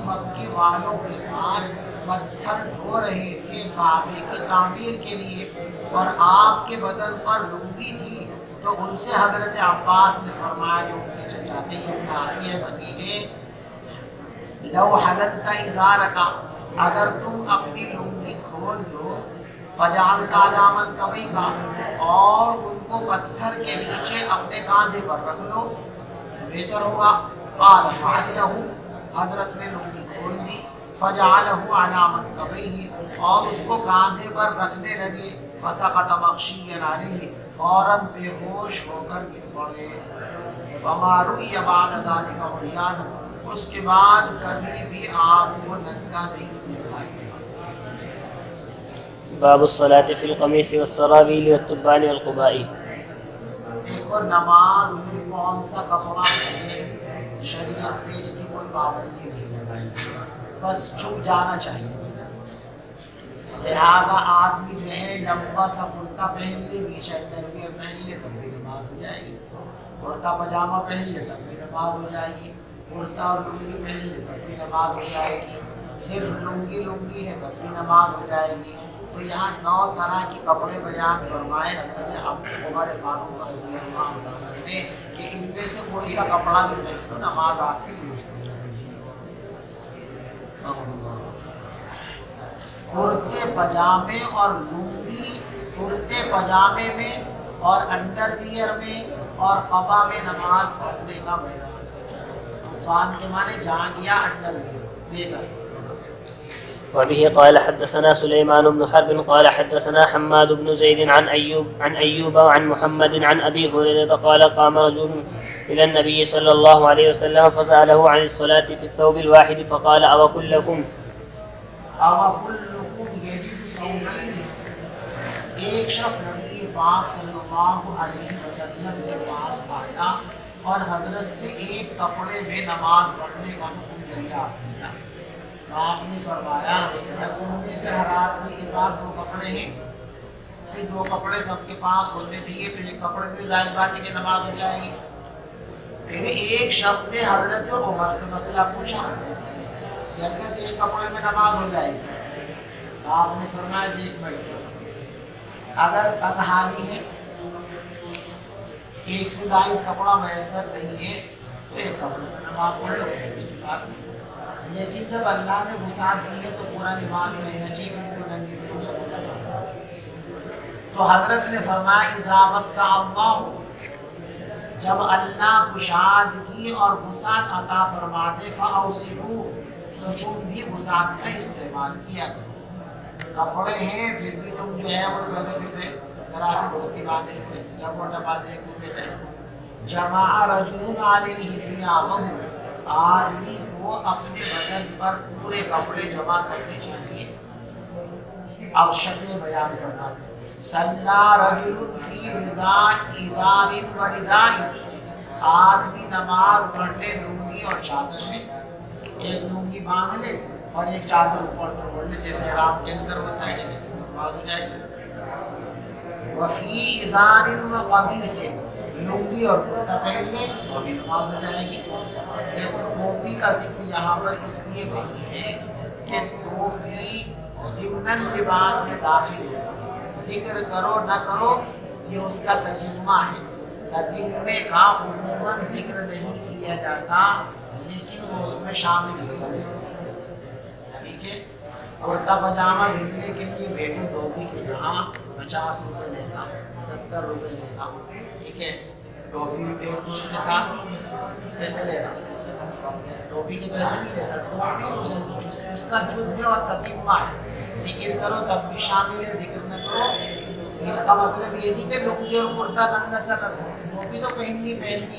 مکے والوں کے ساتھ پتھر ڈھو رہے تھے کعبے کی تعمیر کے لیے اور آپ کے بدن پر لنگی تھی، تو ان سے حضرت عباس نے فرمایا جو ان کے چچاتے ہیں اپنے آخری ہے بھتیجے، لو حللت ازارک، اگر تم اپنی لنگی کھول دو، فجعلت علی منکبیک، اور ان کو پتھر کے نیچے اپنے کاندھے پر رکھ لو بہتر ہوگا۔ قال فعلہ، حضرت نے لنگی کھول دی، فجعلہ علی منکبیہ، اور اس کو کاندھے پر رکھنے لگے، فسقط مغشیا علیہ، فوراً بے ہوش ہو کر گر پڑے۔ فما رؤی بعد ذلک عریان، اس کے بعد کبھی بھی آپ کو ننگا نہیں دیکھا گیا۔ باب الصلاة في القميص والسرابيل والتبان والقباء۔ دیکھو نماز میں کون سا کپڑا پہنے، شریعت میں اس کی کوئی پابندی نہیں لگائی، بس چھپ جانا چاہیے۔ لہذا آدمی جو ہے لمبا سا کرتا پہن لے، نیچے انڈرویئر پہن لے تب بھی نماز ہو جائے گی، کرتا پاجامہ پہن لے تب بھی نماز ہو جائے گی، کرتا اور لنگی پہن لے تب بھی نماز ہو جائے گی، صرف لنگی ہے تب بھی نماز ہو جائے گی۔ تو یہاں 9 طرح کے کپڑے بیان فرمائے حضرت عمر فاروق رضی اللہ عنہ نے کہ ان میں سے کوئی سا کپڑا بھی پہن لو، نماز آپ کی درست ہو جائے گی۔ کرتے پاجامے اور لنگی، کرتے پاجامے میں اور انڈر ویئر میں اور قبا میں نماز پڑھنے کا بیان۔ طوفان کے معنی جان یا انڈر ویئر۔ وبه قال حدثنا سليمان بن حرب قال حدثنا حماد بن زيد عن أيوب وعن محمد عن أبي هريرة قال قام رجل إلى النبي صلى الله عليه وسلم فسأله عن الصلاة في الثوب الواحد فقال أو كلكم يجب ثوبين، ایک شخص نبی پاک صلی اللہ علیہ وسلم کے پاس آیا اور حضرت سے ایک کپڑے میں نماز پڑھنے کا حکم دریافت کیا۔ آپ نے فرمایا تم میں سے ہر آدمی کے پاس 2 کپڑے ہیں، پھر 2 کپڑے سب کے پاس ہونے چاہیے، پھر ایک کپڑے میں ظاہر بات ہے کہ نماز ہو جائے گی۔ پھر ایک شخص نے حضرت عمر سے مسئلہ پوچھا کہ حضرت ایک کپڑے میں نماز ہو جائے گی؟ آپ نے فرمایا دیکھ بھائی، اگر تنگ حالی ہے، ایک سے زائد کپڑا میسر نہیں ہے تو ایک کپڑے میں نماز پڑھ لو، لیکن جب اللہ نے وسعت دی ہے تو پورا لباس پہننا چاہیے، بالکل ننگے تو حضرت نے فرمایا اذا وسع اللہ، جب اللہ کشادگی اور وسعت عطا فرما دے، فاوسعوا، تو تم بھی وسعت کا استعمال کیا کرو۔ کپڑے ہیں پھر بھی تم جو ہے وہ پہنے پھر ذرا سے دھوتی باندھے ہوئے یا موٹا باندھے ہوئے پھر رہے۔ جمع رجل علیہ ثیابہ، آدمی کو اپنے بدن پر پورے کپڑے جمع کرنے چاہیے۔ اب شکل بیان فرماتے، صلی رجل فی رداء ازار و رداء، آدمی نماز پڑھنے لنگی اور چادر میں، ایک لنگی باندھ لے اور ایک چادر اوپر سے اوڑھ لے، جیسے احرام کے اندر ہوتا ہے، جیسے نماز ہو جائے گی۔ وفی ازار و قمیص، لنگی اور کرتا پہن لے تو بھی نماز ہو جائے گی۔ دیکھو ٹوپی کا ذکر یہاں پر اس لیے نہیں ہے کہ ٹوپی ضمن لباس میں داخل ہوتی ہے، ذکر کرو نہ کرو یہ اس کا تجمہ ہے، تجمے کا عموماً ذکر نہیں کیا جاتا لیکن وہ اس میں شامل ضرور ہوتا ہے، ٹھیک ہے۔ کرتا پاجامہ دھلنے کے لیے بیٹو دھوبی کے یہاں 50 روپے لیتا، 70 روپے لیتا، ٹھیک ہے۔ ٹوپی بھی پہن اس کے ساتھ پیسے لیتا، ٹوپی کے پیسے نہیں لیتا، ٹوپی اس کا جز ہے اور تتمہ ہے، ذکر کرو تب بھی شامل ہے، ذکر نہ کرو اس کا مطلب یہ نہیں کہ لنگی اور کرتا ننگا سر رکھو، ٹوپی تو پہننی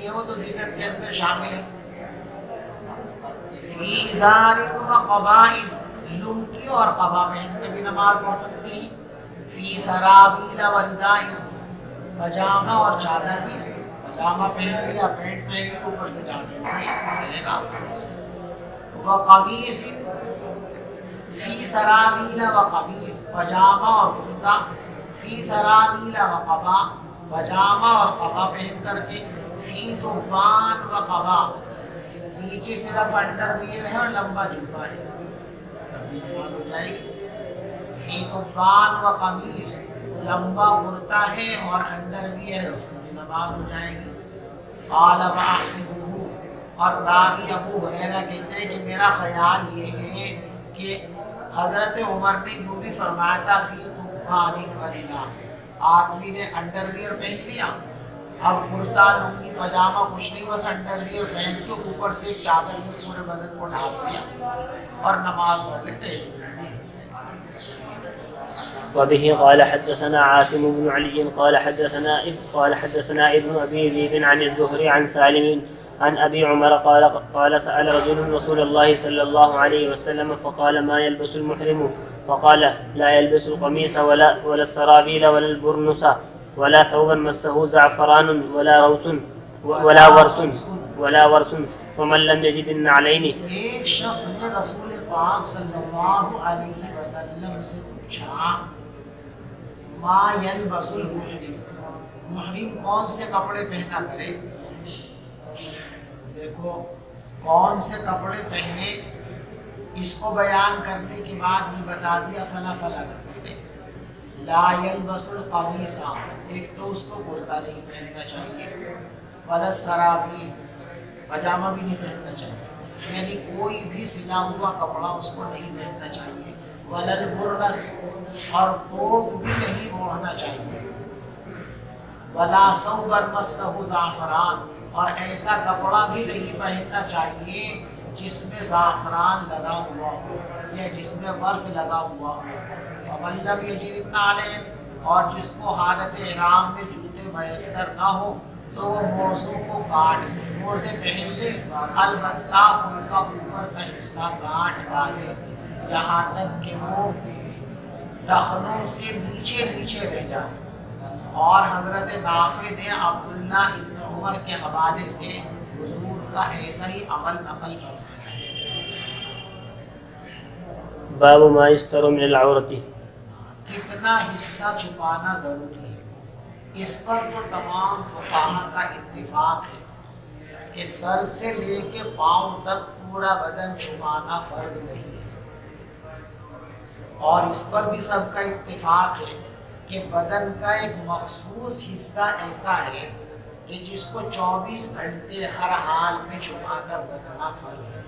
ہے، وہ تو زینت کے اندر شامل ہے۔ فی ازار و قبائل، لنگی اور قبا پہن کے بھی نماز پڑھ سکتے ہیں۔ فی سرابیل و رداء، پاجامہ اور چادر بھی پاجامہ پہن لیا، پینٹ پہن لی، اوپر سے چادر اوڑھی، چلے گا. وقمیص فی سراویل وقمیص، پاجامہ اور کرتا، فی سراویل وقبا، پاجامہ اور قبا پہن کر کے، فی ثوبان وقبا، نیچے صرف انڈر ویئر ہے اور لمبا جبہ ہے، تب بھی نماز ہو جائے گی. فی ثوبان وقمیص، لمبا کرتا ہے اور انڈر ویئر ہے، اس سے بھی نماز ہو جائے گی. قال واحسبہ، اور راوی ابو ہریرہ کہتے ہیں کہ میرا خیال یہ ہے کہ حضرت عمر نے یوں بھی فرمایا تھا فی ثوبان ورداء، آدمی نے انڈر ویئر پہن لیا، اب کرتا لنگی پاجامہ کچھ نہیں، بس انڈر ویئر پہن کے اوپر سے ایک چادر میں پورے بدن کو ڈھانپ دیا اور نماز پڑھ لے تو ایسے. وبه قال حدثنا عاصم بن علي قال حدثنا ابن أبي ذئب عن الزهري عن سالم عن أبي عمر قال سأل رجل رسول الله صلى الله عليه وسلم فقال ما يلبس المحرم؟ فقال لا يلبس القميص ولا السرابيل ولا البرنس ولا ثوبا مسه زعفران ولا ورس فمن لم يجد النعلين. ایک شخص نے رسول پاک صلی اللہ علیہ وسلم سے پوچھا ما یلبس المحرم، محرم کون سے کپڑے پہنا کرے. دیکھو کون سے کپڑے پہنے، اس کو بیان کرنے کے بعد یہ بتا دیا فلا فلا نہ پہنے. لا یلبس القمیص، ایک تو اس کو کرتا نہیں پہننا چاہیے، ولا السرابیل، پاجامہ بھی نہیں پہننا چاہیے، یعنی کوئی بھی سلا ہوا کپڑا اس کو نہیں پہننا چاہیے. ولا البرنس، اور ٹوپ بھی نہیں اوڑھنا چاہیے. ولا ثوبا مسہ زعفران، اور ایسا کپڑا بھی نہیں پہننا چاہیے جس میں زعفران لگا ہوا ہو یا جس میں ورس لگا ہوا ہو. فمن لم یجد النعلین، اور جس کو حالت احرام میں جوتے میسر نہ ہو تو وہ موزوں کو کاٹ لے، موزے پہن لے، البتہ ان کا اوپر کا حصہ کاٹ ڈالے یہاں تک کہ وہ ٹخنوں سے نیچے نیچے رہ جائے. اور حضرت نافع نے عبداللہ ابن عمر کے حوالے سے حضور کا ایسا ہی عمل نقل فرمایا ہے. باب ما یستر من العورت، کتنا حصہ چھپانا ضروری ہے. اس پر تو تمام فقہا کا اتفاق ہے کہ سر سے لے کے پاؤں تک پورا بدن چھپانا فرض نہیں ہے. اور اس پر بھی سب کا اتفاق ہے کہ بدن کا ایک مخصوص حصہ ایسا ہے کہ جس کو 24 گھنٹے ہر حال میں چھپا کر رکھنا فرض ہے.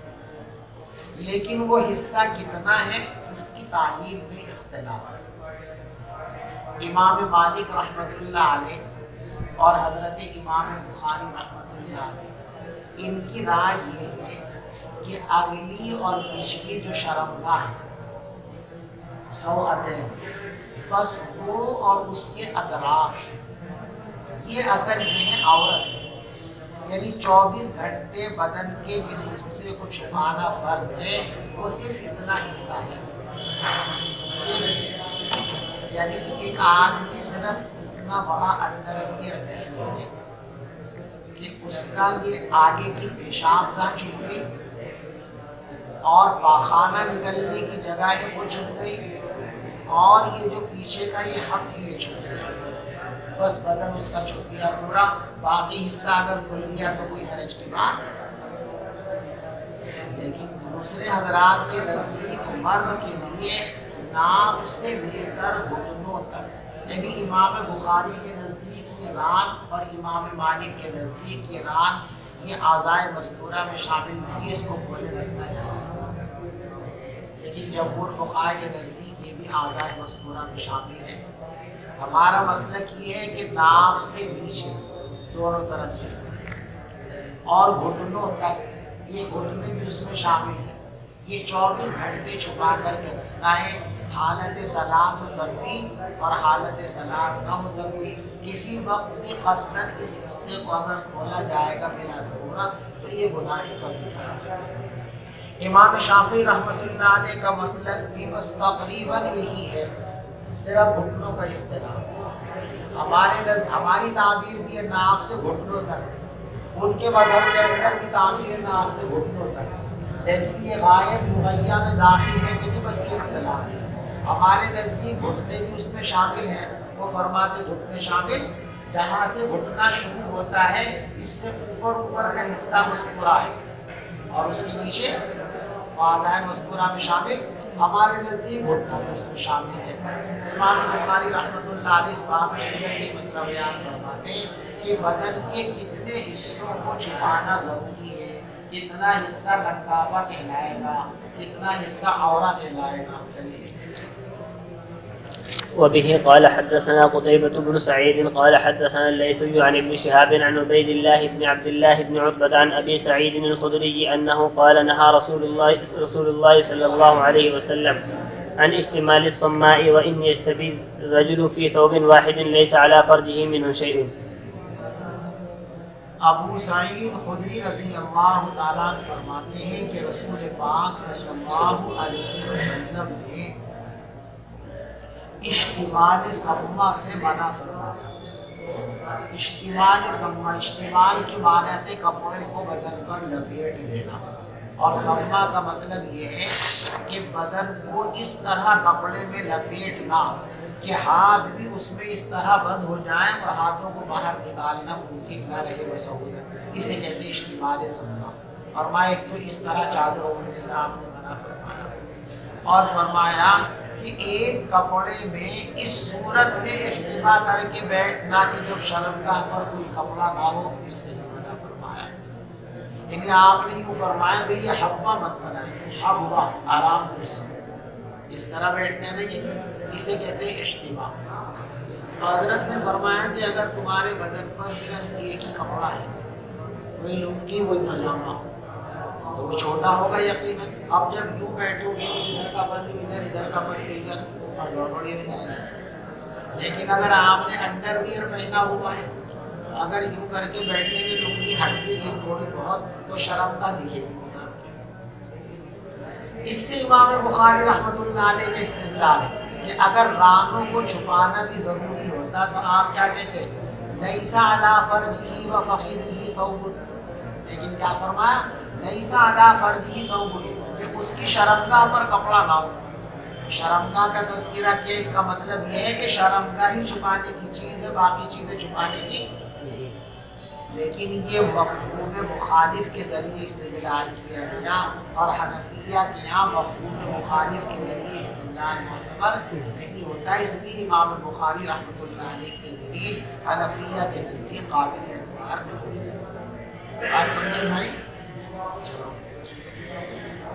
لیکن وہ حصہ کتنا ہے اس کی تعیین میں اختلاف ہے. امام مالک رحمۃ اللہ علیہ اور حضرت امام بخاری رحمۃ اللہ علیہ، ان کی رائے یہ ہے کہ اگلی اور پچھلی جو شرمگاہ ہے سوعتین، بس وہ اور اس کے اطراف، یہ اصل میں ہے عورت ہے. یعنی 24 گھنٹے بدن کے جس حصے کو چھپانا فرض ہے وہ صرف اتنا حصہ ہے. یعنی ایک آدمی صرف اتنا بڑا انڈر ویئر پہن لے کہ اس کا یہ آگے کی پیشاب گاہ چھپ گئی اور پاخانہ نکلنے کی جگہ ہے وہ چھپ گئی، اور یہ جو پیچھے کا یہ حق ہے یہ چھپ گیا، بس بدن اس کا چھپ گیا پورا. باقی حصہ اگر کھل گیا تو کوئی حرج کی بات. لیکن دوسرے حضرات کے نزدیک مرد کے لیے ناف سے لے کر گھٹنوں تک، یعنی امام بخاری کے نزدیک یہ رات اور امام مالک کے نزدیک یہ رات یہ اعضائے مستورہ میں شامل تھی، اس کو کھولے رکھنا جائز ہے. لیکن جمہور فقہاء کے نزدیک یہ بھی اعضائے مستورہ میں شامل ہے. ہمارا مسلک یہ ہے کہ ناف سے نیچے دونوں طرف سے اور گھٹنوں تک، یہ گھٹنے بھی اس میں شامل ہیں، یہ 24 گھنٹے چھپا کر کے رکھنا ہے. حالت صلاۃ ہو تب بھی اور حالت صلاۃ نہ ہو تب بھی. کسی وقت بھی قصداً اس حصے کو اگر کھولا جائے گا بلا ضرورت تو یہ گناہ کبیرہ ہے. امام شافعی رحمۃ اللہ علیہ کا مسلک بھی بس تقریباً یہی ہے، صرف گھٹنوں کا اختلاف ہے. ہماری تعبیر بھی ہے ناف سے گھٹنوں تک، ان کے مذہب کے اندر بھی تعبیر ہے ناف سے گھٹنوں تک، لیکن یہ غایت مغیہ میں داخل ہے کہ نہیں، بس یہ اختلاف ہے۔ ہمارے نزدیک گھٹنے بھی اس میں شامل ہیں، وہ فرماتے گھٹنے شامل جہاں سے گھٹنا شروع ہوتا ہے اس سے اوپر کا حصہ مستورہ ہے اور اس کے نیچے اعضائے مستورہ میں شامل، ہمارے نزدیک گھٹنا بھی اس میں شامل ہے۔ امام بخاری رحمۃ اللہ علیہ اس باب کے اندر یہ مسئلہ بیان فرماتے ہیں کہ بدن کے کتنے حصوں کو چھپانا ضروری ہے، کتنا حصہ نقابہ کہلائے گا، کتنا حصہ عورہ کہلائے گا۔ چلیے وبه قال حدثنا قتيبة بن سعيد قال حدثنا الليث عن ابن شهاب عن عبيد الله بن عبد الله بن عتبة عن أبي سعيد الخدري أنه قال نهى رسول الله صلى الله عليه وسلم عن اشتمال الصماء وإن يجتبي الرجل في ثوب واحد ليس على فرجه منه شيء۔ ابو سعید خدری رضی اللہ تعالیٰ عنہ فرماتے ہیں کہ رسول پاک صلی اللہ علیہ وسلم نے اشتمال سما سے منع فرمایا۔ اشتمال سما، اشتمال کے معنی ہے کپڑے کو بدن پر لپیٹ لینا، اور سما کا مطلب یہ ہے کہ بدن کو اس طرح کپڑے میں لپیٹنا کہ ہاتھ بھی اس میں اس طرح بند ہو جائیں اور ہاتھوں کو باہر نکالنا ممکن نہ رہے بسہولت، اسے کہتے ہیں اشتمال سما۔ فرمایا ایک تو اس طرح چادر اوڑھنے سے آپ نے منع فرمایا، اور فرمایا کہ ایک کپڑے میں اس صورت میں احتما کر کے بیٹھنا کہ جب شرمگاہ پر کوئی کپڑا نہ ہو، اس سے بھی منع فرمایا۔ یعنی آپ نے یوں فرمایا بھئی یہ حبہ مت بنائیں، حبہ آرام کرسی، اس طرح بیٹھتے نہیں، اسے کہتے ہیں احتما۔ حضرت نے فرمایا کہ اگر تمہارے بدن پر صرف ایک ہی کپڑا ہے، وہی لنگی وہی پاجامہ، تو وہ چھوٹا ہوگا یقیناً۔ اب جب یوں بیٹھو گے ادھر کا پلو ادھر، ادھر کا پلو ادھر، اور گڑبڑی ہو جائے گی۔ لیکن اگر آپ نے انڈر ویئر پہنا ہوا ہے، اگر یوں کر کے بیٹھیں گے لنگی ہٹ بھی گئی تھوڑی بہت تو شرمگاہ دکھے گی آپ کی۔ اس سے امام بخاری رحمۃ اللہ علیہ کا استدلال ہے کہ اگر رانوں کو چھپانا بھی ضروری ہوتا تو آپ کیا کہتے لیس علی فرجہ و فخذہ ثوب، لیکن کیا فرمایا لیس علی فرجہ ثوب، کہ اس کی شرمگاہ پر کپڑا نہ ہو۔ شرمگاہ کا تذکرہ کیا، اس کا مطلب یہ ہے کہ شرمگاہ ہی چھپانے کی چیز ہے، باقی چیزیں چھپانے کی، لیکن یہ مفہوم مخالف کے ذریعے استدلال کیا گیا، اور حنفیہ کے یہاں مفہوم مخالف کے ذریعے استدلال معتبر نہیں ہوتا، اس لیے امام بخاری رحمۃ اللہ علیہ کی دلیل حنفیہ کے نزدیک قابل اعتبار نہیں ہے۔ بات سمجھے بھائی؟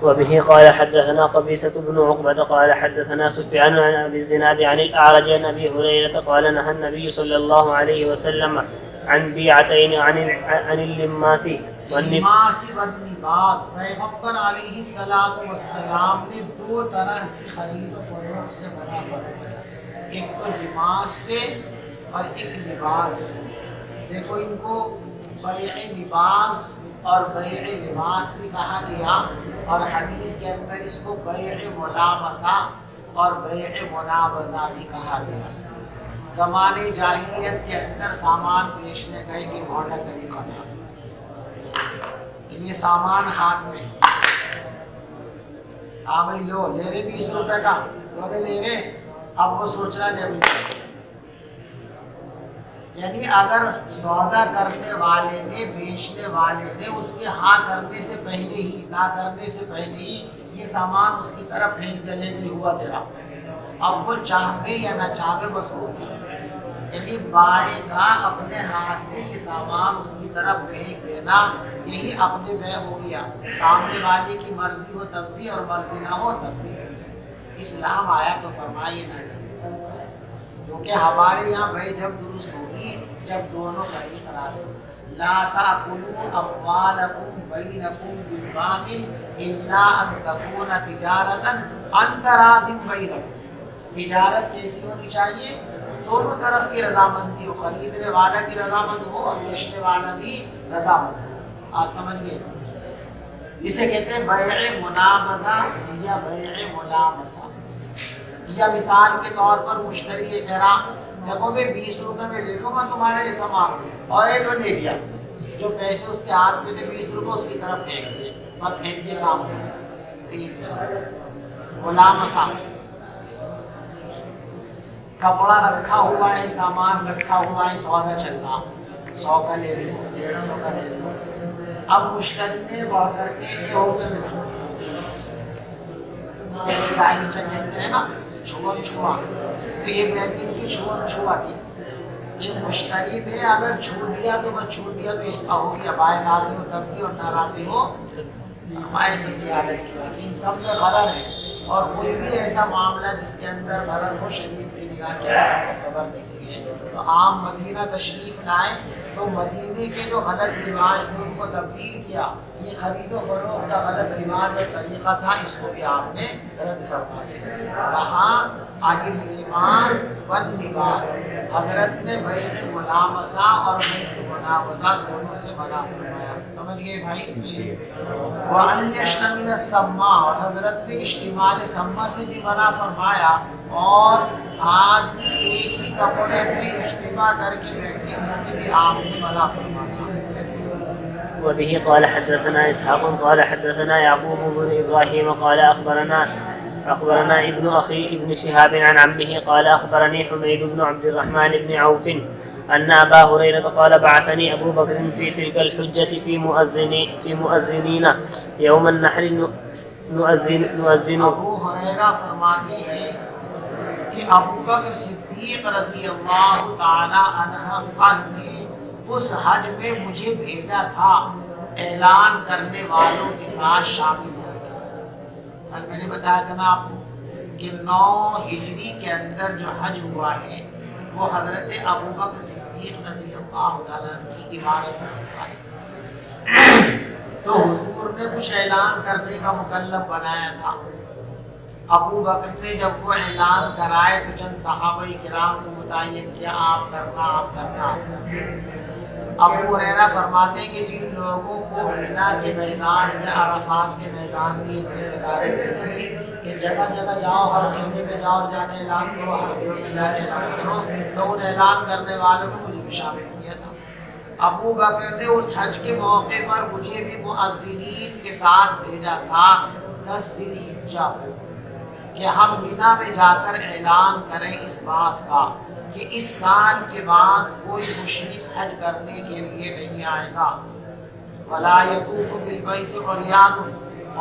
وبه قال حدثنا قبيصة بن عقبة قال حدثنا سفيان عن أبي الزناد عن الأعرج عن أبي هريرة قال نهى النبي صلى الله عليه وسلم عن بيعتين عن اللماس والنباس۔ پیغمبر علیہ السلام نے دو طرح کی خرید و فروخت سے منع فرمایا، ایک تو لباس سے اور ایک لباس سے۔ دیکھو ان کو بیع لباس اور بیع لباس بھی کہا گیا، اور حدیث کے اندر اس کو بیع ملامسہ اور بیع منابذہ بھی کہا گیا۔ زمانے جاہلیت کے اندر سامان بیچنے کا ایک بڑا طریقہ تھا، یہ سامان ہاتھ میں، ہاں بھائی لو، لے رہے 20 روپے کا، لے رہے، اب وہ سوچ رہا لے رہے، یعنی اگر سودا کرنے والے نے، بیچنے والے نے اس کے ہاں کرنے سے پہلے ہی، نہ کرنے سے پہلے ہی یہ سامان اس کی طرف پھینک دے، بھی ہوا تیرا، اب وہ چاہے یا نہ چاہے بس ہو گیا۔ یعنی بائیں کا اپنے ہاتھ سے یہ سامان اس کی طرف پھینک دینا، یہی عقد بیع ہو گیا۔ سامنے والے کی مرضی ہو تب بھی اور مرضی نہ ہو تب بھی۔ اسلام آیا تو فرمائیے نہ جائز تھا، کیونکہ ہمارے یہاں بیع جب درست ہوگی جب دونوں فریق راضی۔ لا تأکلوا اموالکم بینکم بالباطل الا ان تکون تجارتا عن تراض بینکم۔ تجارت کیسی ہونی چاہیے؟ دونوں طرف کی رضامندی ہو، خریدنے والا بھی رضامند ہو اور بیچنے والا بھی رضامند ہو۔ آج سمجھ گئے؟ اسے کہتے ہیں بیع منابذہ یا بیع ملامسہ۔ یا مثال کے طور پر مشتری یہ کہہ رہا دیکھو میں 20 روپے میں لے لوں گا تمہارا یہ سامان، اور ایک لے لیا، جو پیسے اس کے ہاتھ میں تھے 20 روپے اس کی طرف پھینک دیے، اور پھینک دیے کام ہو گیا۔ ملامسہ، کپڑا رکھا ہوا ہے، سامان رکھا ہوا ہے، سودا چل رہا، 100 کا لے لو، 150 کا لے لو، اب مشتری نے بڑھ کر کے یہ ہو گیا میرا کہتے ہیں نا چھوم چھوا، تو یہ بیبین کی چھوم چھوا تھی کہ مشتری نے اگر چھو دیا تو میں چھو دیا تو اس کا ہو گیا، بائیں راضی ہو تب بھی اور ناراضی ہو ہمارے سب کی عادت کی بات، ان سب میں غرض ہے، اور کوئی بھی ایسا معاملہ جس کے اندر غرض ہو شریعت کی نگاہ کے معتبر نہیں ہے۔ تو عام مدینہ تشریف لائے تو مدینے کے جو غلط رواج تھے ان کو تبدیل کیا، یہ خرید و فروخت کا غلط رواج اور طریقہ تھا، اس کو بھی آپ نے رد فرما دیا۔ وہاں عن اللباس واللباس، حضرت نے بیع ملامسہ اور بیع مناوضہ دونوں سے منع فرمایا، سمجھ گئے بھائی؟ وَأَنْ يَشْتَمِلَ السَّمَّاءُ، اور حضرت نے اشتمال سما سے بھی منع فرمایا، اور آدمی ایک ہی کپڑے میں اجتماع کر کے بیٹھے اس سے بھی آپ نے منع فرمایا۔ وبه قال حدثنا إسحاق قال حدثنا يعقوب بن إبراهيم قال أخبرنا ابن أخي ابن شهاب عن عمه قال أخبرني حميد بن عبد الرحمن بن عوف أن أبا هريرة قال بعثني أبو بكر في تلك الحجة في مؤذنين يوم النحر نؤذن۔ ابو ہریرہ فرماتے ہیں کہ ابو بکر صدیق رضی اللہ تعالی عنہ نے اس حج میں مجھے بھیجا تھا اعلان کرنے والوں کے ساتھ شامل کر کے۔ کل میں نے بتایا تھا نا آپ کو کہ 9 ہجری کے اندر جو حج ہوا ہے وہ حضرت ابو بکر صدیق رضی اللہ تعالیٰ عنہ کی عبادت ہوا ہے، تو حضور نے کچھ اعلان کرنے کا مکلف بنایا تھا۔ ابو بکر نے جب وہ اعلان کرائے تو چند صحابہ کرام کو متعین کیا آپ کرنا۔ ابو ہریرہ فرماتے ہیں کہ جن لوگوں کو مینا کے میدان میں، عرفات کے میدان میں یہ ذمہ داری دی تھی کہ جگہ جگہ جاؤ، ہر خیمے میں جاؤ، جا کے اعلان کرو، ہر گھر میں جا کے اعلان کرو، تو ان اعلان کرنے والوں میں مجھے بھی شامل کیا تھا۔ ابو بکر نے اس حج کے موقع پر مجھے بھی مؤذنین کے ساتھ بھیجا تھا 10 ذی الحجہ کو، کہ ہم مینا میں جا کر اعلان کریں اس بات کا کہ اس سال کے بعد کوئی مشرک حج کرنے کے لیے نہیں آئے گا، ولا یطوف بالبیت عریان،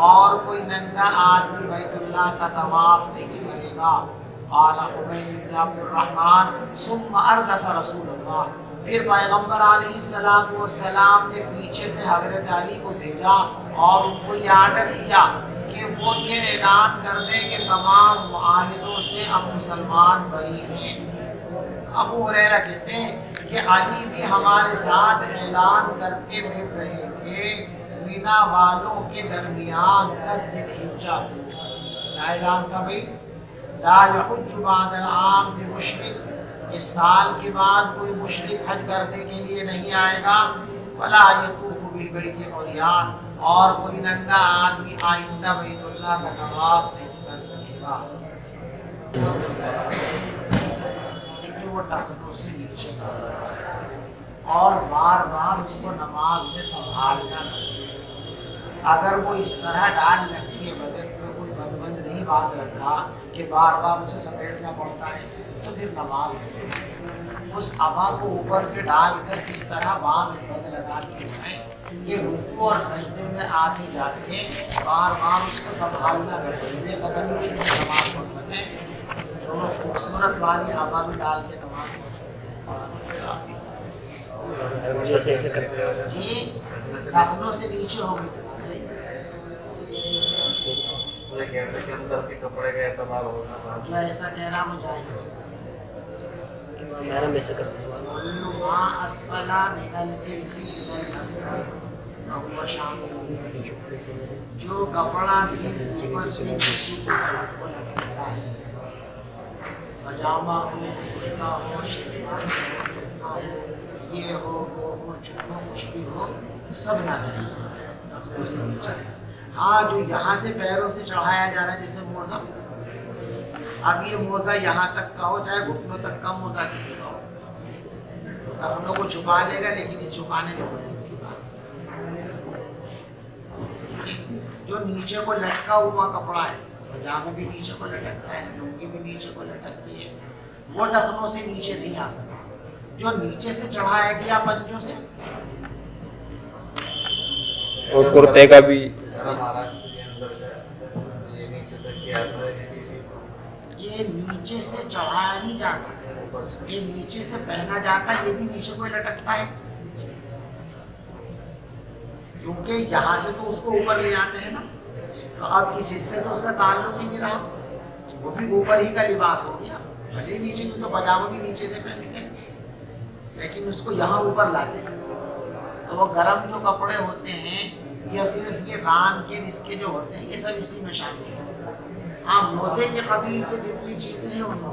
اور کوئی ننگا آدمی بیت اللہ کا طواف نہیں کرے گا۔ قال حمید بن عبد الرحمن ثم اردف رسول اللہ، پھر پیغمبر علیہ السلام نے پیچھے سے حضرت علی کو بھیجا اور ان کو یہ آرڈر دیا کہ وہ یہ اعلان کر دیں کہ تمام معاہدوں سے اب مسلمان بری ہیں۔ ابو ہریرہ کہتے ہیں کہ علی بھی ہمارے ساتھ اعلان کرتے پھر رہے تھے مینا والوں کے درمیان 10 ذی الحجہ کو۔ کیا اعلان تھا بھائی؟ لا یحج بعد العام بمشرک، اس سال کے بعد کوئی مشرک حج کرنے کے لیے نہیں آئے گا، ولا یطوف بالبیت عریان، اور کوئی ننگا آدمی آئندہ بیت اللہ کا طواف نہیں کر سکے گا۔ لیکن وہ ٹخنوں سے نیچے اور بار بار اس کو نماز میں سنبھالنا نہ، اگر وہ اس طرح ڈال رکھی ہے بدن پہ، کوئی بدبند نہیں باندھ رکھا کہ بار بار اسے سمیٹنا پڑتا ہے، تو پھر نماز نہیں۔ اس ابا کو اوپر سے ڈال کر اس طرح باندھ بند لگا کے جائیں کہ رکوع اور سجدے میں آتے جاتے بار بار اس کو سنبھالنا نہ پڑے، تکلف میں نماز پڑھ سکیں، تو خوبصورت والی ابا بھی ڈال کے نماز پڑھ سکیں۔ جی دفنوں سے نیچے ہو گئی جو ایسا کہنا ہو جائے گا ما اسفل من الفرج من الاسفل فهو شامل، جو کپڑا بھی اوپر سے نیچے کی طرف کو لگتا ہے، پاجامہ ہو، کرتا ہو، شلوار ہو، یہ ہو وہ ہو، چونو کچھ بھی ہو، سب ناجائز ہے، کپڑوں سے نیچے۔ ہاں جو یہاں سے پیروں سے چڑھایا جا رہا ہے جیسے موزم، اب یہ موزہ یہاں تک کا ہو، چاہے گھٹنوں تک کا موزہ کسی کا ہو، ٹخنوں کو چھپا لے گا لیکن یہ چھپانے نہیں دے گا۔ جو نیچے کو لٹکا ہوا کپڑا ہے، پاجامہ بھی نیچے کو لٹکتا ہے، لنگی بھی نیچے کو لٹکتی ہے، وہ ٹخنوں سے نیچے نہیں آ سکتا۔ جو نیچے سے چڑھایا گیا پنجوں سے، اور کرتے کا بھی یہ نیچے سے چڑھایا نہیں جاتا، یہ نیچے سے پہنا جاتا ہے، یہ بھی نیچے کو لٹکتا ہے، کیونکہ یہاں سے تو اس کو اوپر لے جاتے ہیں نا، تو اب اس حصے تو اس کا تعلق ہی نہیں رہا، وہ بھی اوپر ہی کا لباس ہو گیا، بھلے نیچے تو پاجامہ بھی نیچے سے پہنتے ہیں لیکن اس کو یہاں اوپر لاتے ہیں۔ تو وہ گرم جو کپڑے ہوتے ہیں یا صرف یہ ران کے اس کے جو ہوتے ہیں یہ سب اسی میں شامل ہیں۔ ہاں موزے کے قبیل سے جتنی چیزیں ہیں ان کو